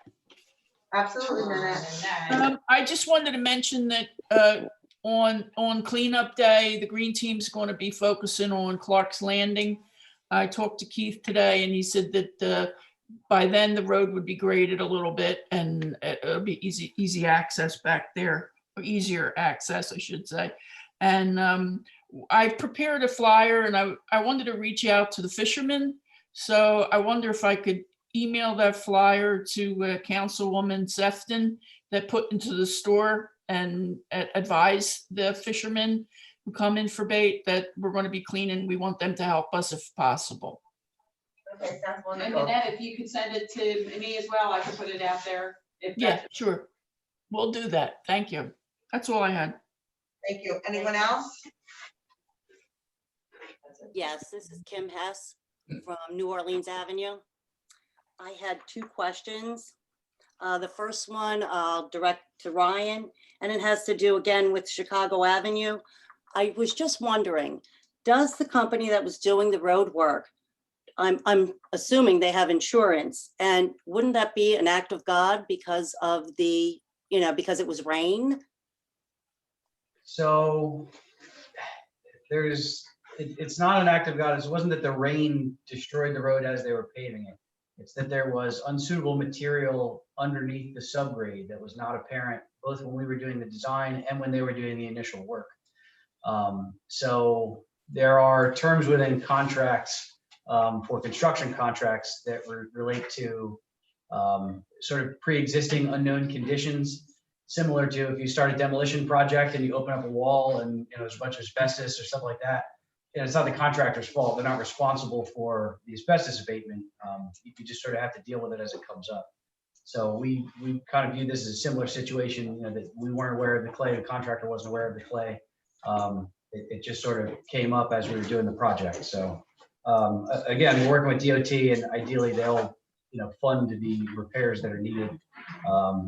Absolutely, Nanette. I just wanted to mention that on cleanup day, the green team's going to be focusing on Clark's Landing. I talked to Keith today and he said that by then the road would be graded a little bit and it'll be easy access back there, or easier access, I should say. And I prepared a flyer and I wanted to reach out to the fishermen. So I wonder if I could email that flyer to Councilwoman Sefton that put into the store and advise the fishermen who come in for bait that we're going to be cleaning. We want them to help us if possible. Okay, that's And wonderful. Annette, if you could send it to me as well, I can put it out there. If Yeah, that's- sure. We'll do that. Thank you. That's all I had. Thank you. Anyone else? Yes, this is Kim Hess from New Orleans Avenue. I had two questions. The first one I'll direct to Ryan, and it has to do again with Chicago Avenue. I was just wondering, does the company that was doing the road work, I'm assuming they have insurance, and wouldn't that be an act of God because of the, because it was rain? So it's not an act of God. It wasn't that the rain destroyed the road as they were paving it. It's that there was unsuitable material underneath the subgrade that was not apparent, both when we were doing the design and when they were doing the initial work. So there are terms within contracts for construction contracts that relate to sort of pre-existing unknown conditions, similar to if you start a demolition project and you open up a wall and there's a bunch of asbestos or stuff like that. It's not the contractor's fault. They're not responsible for the asbestos abatement. You just sort of have to deal with it as it comes up. So we kind of view this as a similar situation, that we weren't aware of the clay, the contractor wasn't aware of the clay. It just sort of came up as we were doing the project. So again, we're working with DOT and ideally they'll fund the repairs that are needed.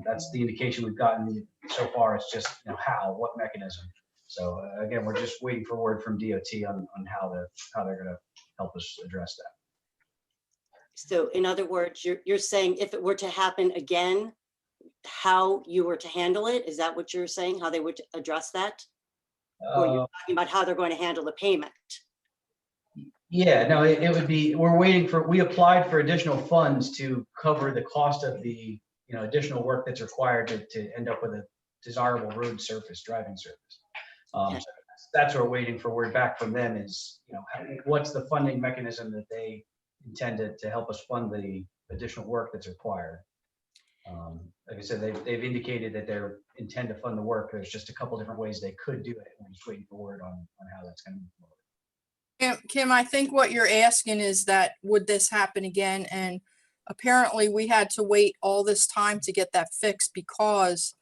That's the indication we've gotten so far. It's just what mechanism. So again, we're just waiting for word from DOT on how they're going to help us address that. So in other words, you're saying if it were to happen again, how you were to handle it? Is that what you're saying? How they would address that? Or you're talking about how they're going to handle the payment? Yeah, no, it would be, we applied for additional funds to cover the cost of the, additional work that's required to end up with a desirable road surface, driving surface. So that's what we're waiting for word back from them is, what's the funding mechanism that they intended to help us fund the additional work that's required. Like I said, they've indicated that they intend to fund the work. There's just a couple different ways they could do it. We're just waiting for word on how that's going to move forward. Kim, I think what you're asking is that, would this happen again? And apparently we had to wait all this time to get that fixed because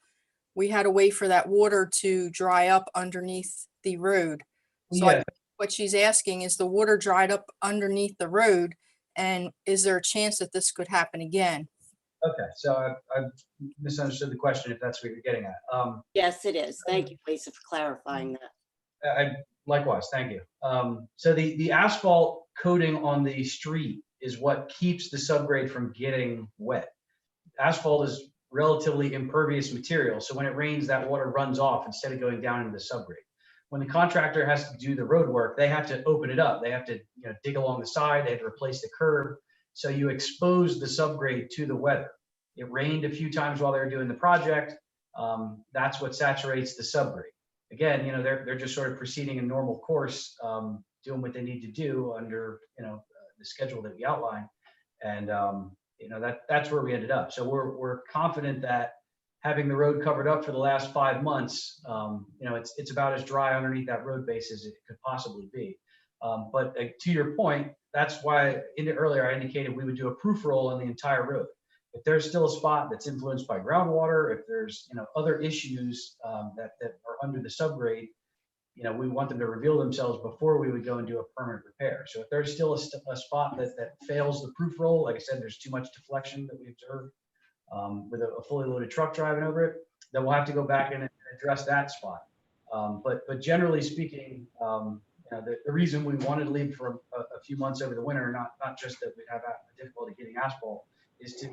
we had to wait for that water to dry up underneath the road. So I think what she's asking is, the water dried up underneath the road, and is there a chance that this could happen again? Okay, so I misunderstood the question, if that's what you're getting at. Yes, it is. Thank you, Lisa, for clarifying that. Likewise, thank you. So the asphalt coating on the street is what keeps the subgrade from getting wet. Asphalt is relatively impervious material, so when it rains, that water runs off instead of going down into the subgrade. When the contractor has to do the road work, they have to open it up. They have to dig along the side. They have to replace the curb. So you expose the subgrade to the weather. It rained a few times while they were doing the project. That's what saturates the subgrade. Again, they're just sort of proceeding in normal course, doing what they need to do under the schedule that we outlined, and that's where we ended up. So we're confident that having the road covered up for the last 5 months, it's about as dry underneath that road base as it could possibly be. But to your point, that's why earlier I indicated we would do a proof roll on the entire road. If there's still a spot that's influenced by groundwater, if there's, other issues that are under the subgrade, we want them to reveal themselves before we would go and do a permanent repair. So if there's still a spot that fails the proof roll, like I said, there's too much deflection that we observed with a fully loaded truck driving over it, then we'll have to go back and address that spot. But generally speaking, the reason we wanted to leave for a few months over the winter, not just that we'd have difficulty getting asphalt, is to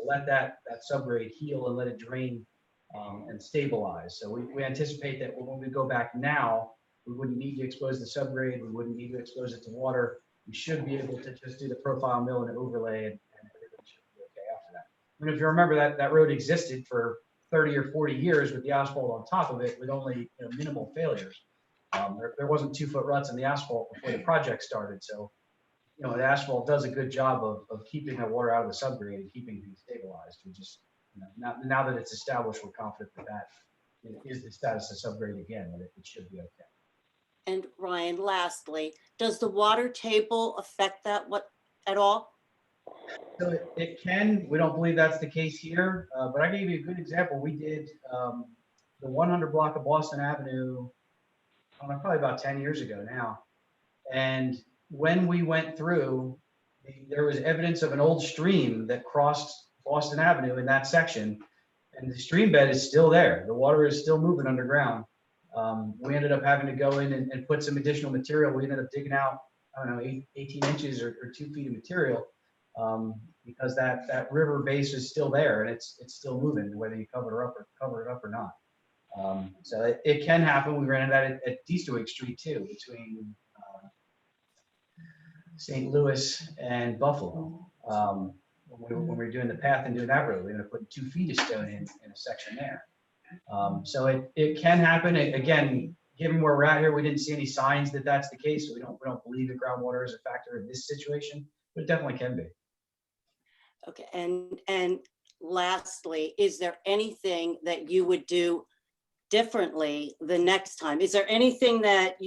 let that subgrade heal and let it drain and stabilize. So we anticipate that when we go back now, we wouldn't need to expose the subgrade, we wouldn't need to expose it to water. We should be able to just do the profile mill and overlay, and everything should be okay after that. I mean, if you remember that road existed for 30 or 40 years with the asphalt on top of it with only minimal failures. There wasn't 2-foot ruts in the asphalt before the project started. So, the asphalt does a good job of keeping that water out of the subgrade and keeping things stabilized. We just, now that it's established, we're confident that is the status of subgrade again, that it should be okay. And Ryan, lastly, does the water table affect that at all? So it can. We don't believe that's the case here, but I can give you a good example. We did the 100 block of Boston Avenue, probably about 10 years ago now. And when we went through, there was evidence of an old stream that crossed Boston Avenue in that section, and the stream bed is still there. The water is still moving underground. We ended up having to go in and put some additional material. We ended up digging out, 18 inches or 2 feet of material because that river base is still there and it's still moving, whether you cover it up or not. So it can happen. We ran into that at Deestwick Street too, between St. Louis and Buffalo. When we were doing the path and doing that road, we ended up putting 2 feet of stone in a section there. So it can happen. Again, given where we're at here, we didn't see any signs that that's the case. So we don't believe that groundwater is a factor in this situation, but it definitely can be. Okay, and lastly, is there anything that you would do differently the next time? Is there anything that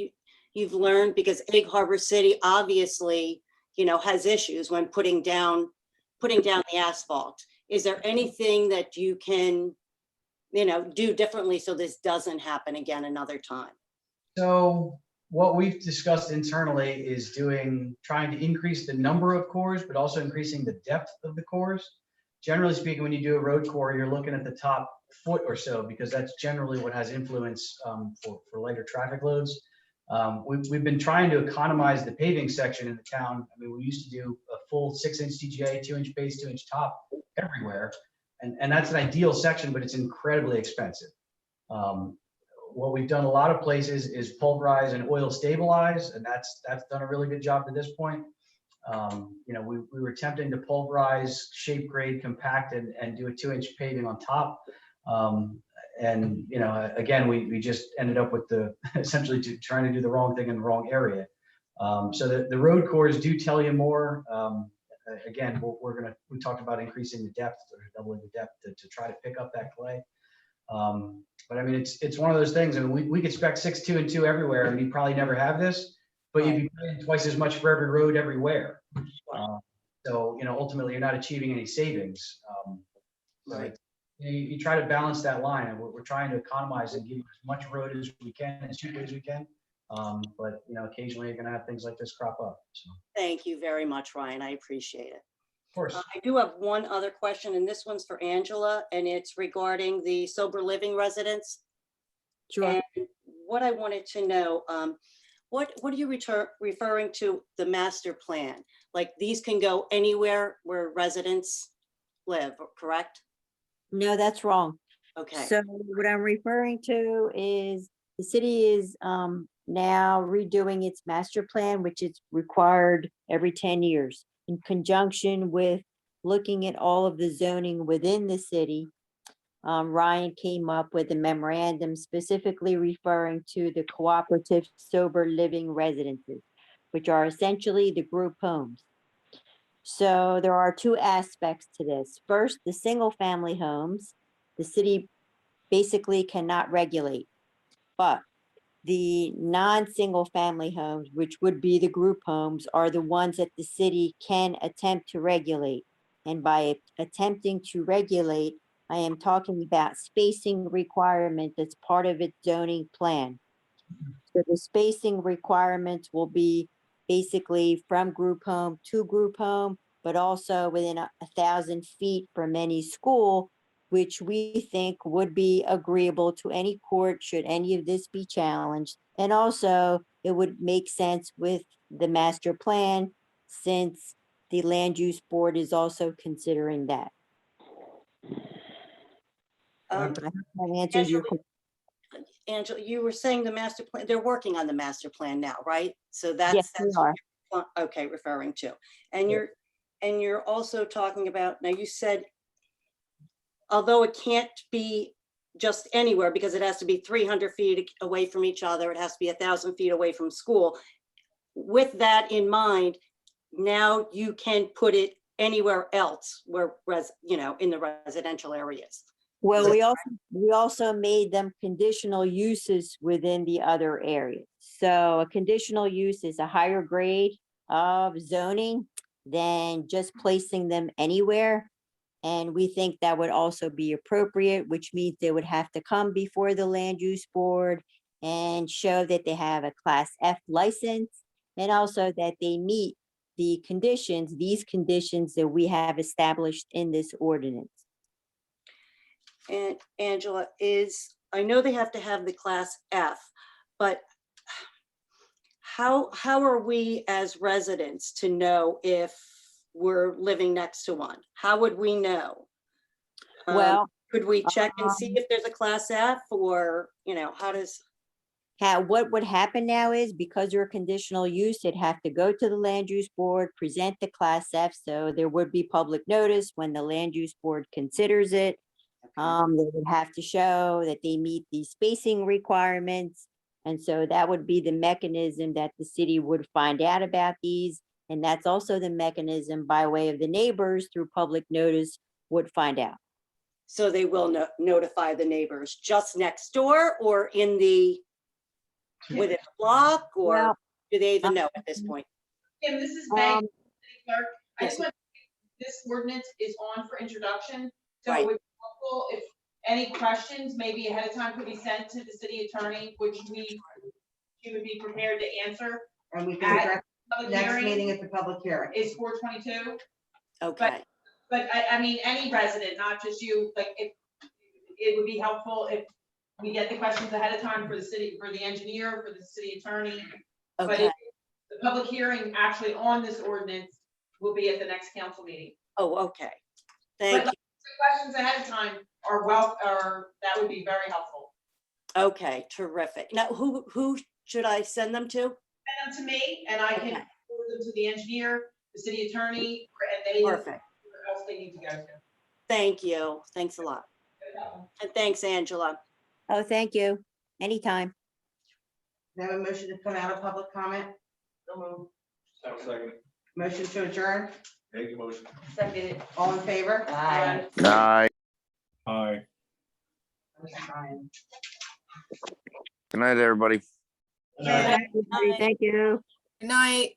you've learned? Because Egg Harbor City obviously, has issues when putting down the asphalt. Is there anything that you can, do differently so this doesn't happen again another time? So what we've discussed internally is trying to increase the number of cores, but also increasing the depth of the cores. Generally speaking, when you do a road core, you're looking at the top foot or so, because that's generally what has influence for lighter traffic loads. We've been trying to economize the paving section in the town. I mean, we used to do a full 6-inch TGA, 2-inch base, 2-inch top everywhere. And that's an ideal section, but it's incredibly expensive. What we've done a lot of places is pulverize and oil stabilize, and that's done a really good job to this point. We were attempting to pulverize, shape grade, compact, and do a 2-inch paving on top. Again, we just ended up with essentially trying to do the wrong thing in the wrong area. So the road cores do tell you more. Again, we talked about increasing the depth or doubling the depth to try to pick up that clay. But I mean, it's one of those things, and we could spec 6, 2, and 2 everywhere, and you probably never have this, but you'd be paying twice as much for every road everywhere. So ultimately, you're not achieving any savings. You try to balance that line, and we're trying to economize and give you as much road as we can, as cheaply as we can. But occasionally you're going to have things like this crop up. So. Thank you very much, Ryan. I appreciate it. Of course. I do have one other question, and this one's for Angela, and it's regarding the sober living residents. Sure. And what I wanted to know, what are you referring to the master plan? Like these can go anywhere where residents live, correct? No, that's wrong. Okay. So what I'm referring to is the city is now redoing its master plan, which is required every 10 years. In conjunction with looking at all of the zoning within the city, Ryan came up with a memorandum specifically referring to the cooperative sober living residences, which are essentially the group homes. So there are 2 aspects to this. First, the single family homes, the city basically cannot regulate, but the non-single family homes, which would be the group homes, are the ones that the city can attempt to regulate. And by attempting to regulate, I am talking about spacing requirement that's part of its zoning plan. So the spacing requirements will be basically from group home to group home, but also within 1,000 feet from any school, which we think would be agreeable to any court should any of this be challenged. And also, it would make sense with the master plan since the land use board is also considering that. But I hope that answers your question. Angela, you were saying the master plan, they're working on the master plan now, right? So Yes, that's, we are. okay, referring to. And you're also talking about, now you said, although it can't be just anywhere because it has to be 300 feet away from each other, it has to be 1,000 feet away from school. With that in mind, now you can put it anywhere else where, in the residential areas. Well, we also made them conditional uses within the other areas. So a conditional use is a higher grade of zoning than just placing them anywhere. And we think that would also be appropriate, which means they would have to come before the land use board and show that they have a class F license and also that they meet the conditions, these conditions that we have established in this ordinance. And Angela, I know they have to have the class F, but how are we as residents to know if we're living next to one? How would we know? Well, could we check and see if there's a class F or, what would happen now is because you're a conditional use, it'd have to go to the land use board, present the class F. So there would be public notice when the land use board considers it. They would have to show that they meet the spacing requirements. And so that would be the mechanism that the city would find out about these. And that's also the mechanism by way of the neighbors through public notice would find out. So they will notify the neighbors just next door or within the block, or do they even know at this point? Kim, this is Meg, City Clerk. I just want, this ordinance is on for introduction. So it would be helpful if any questions, maybe ahead of time, could be sent to the city attorney, which she would be prepared to answer. And we can address next hearing meeting at the public hearing. Is 422. Okay. But I mean, any resident, not just you, like, if it would be helpful if we get the questions ahead of time for the city, for the engineer, for the city attorney. But Okay. the public hearing actually on this ordinance will be at the next council meeting. Oh, okay. Thank you. The questions ahead of time that would be very helpful. Okay, terrific. Now, who should I send them to? Send them to me and I can forward them to the engineer, the city attorney, and they Perfect. where else they need to go to. Thank you. Thanks a lot. And thanks, Angela. Oh, thank you. Anytime. Now a motion to come out of public comment. Second. Motion to adjourn. Make a motion. Second. All in favor? Aye. Night. Aye. Good night, everybody. Thank you. Good night.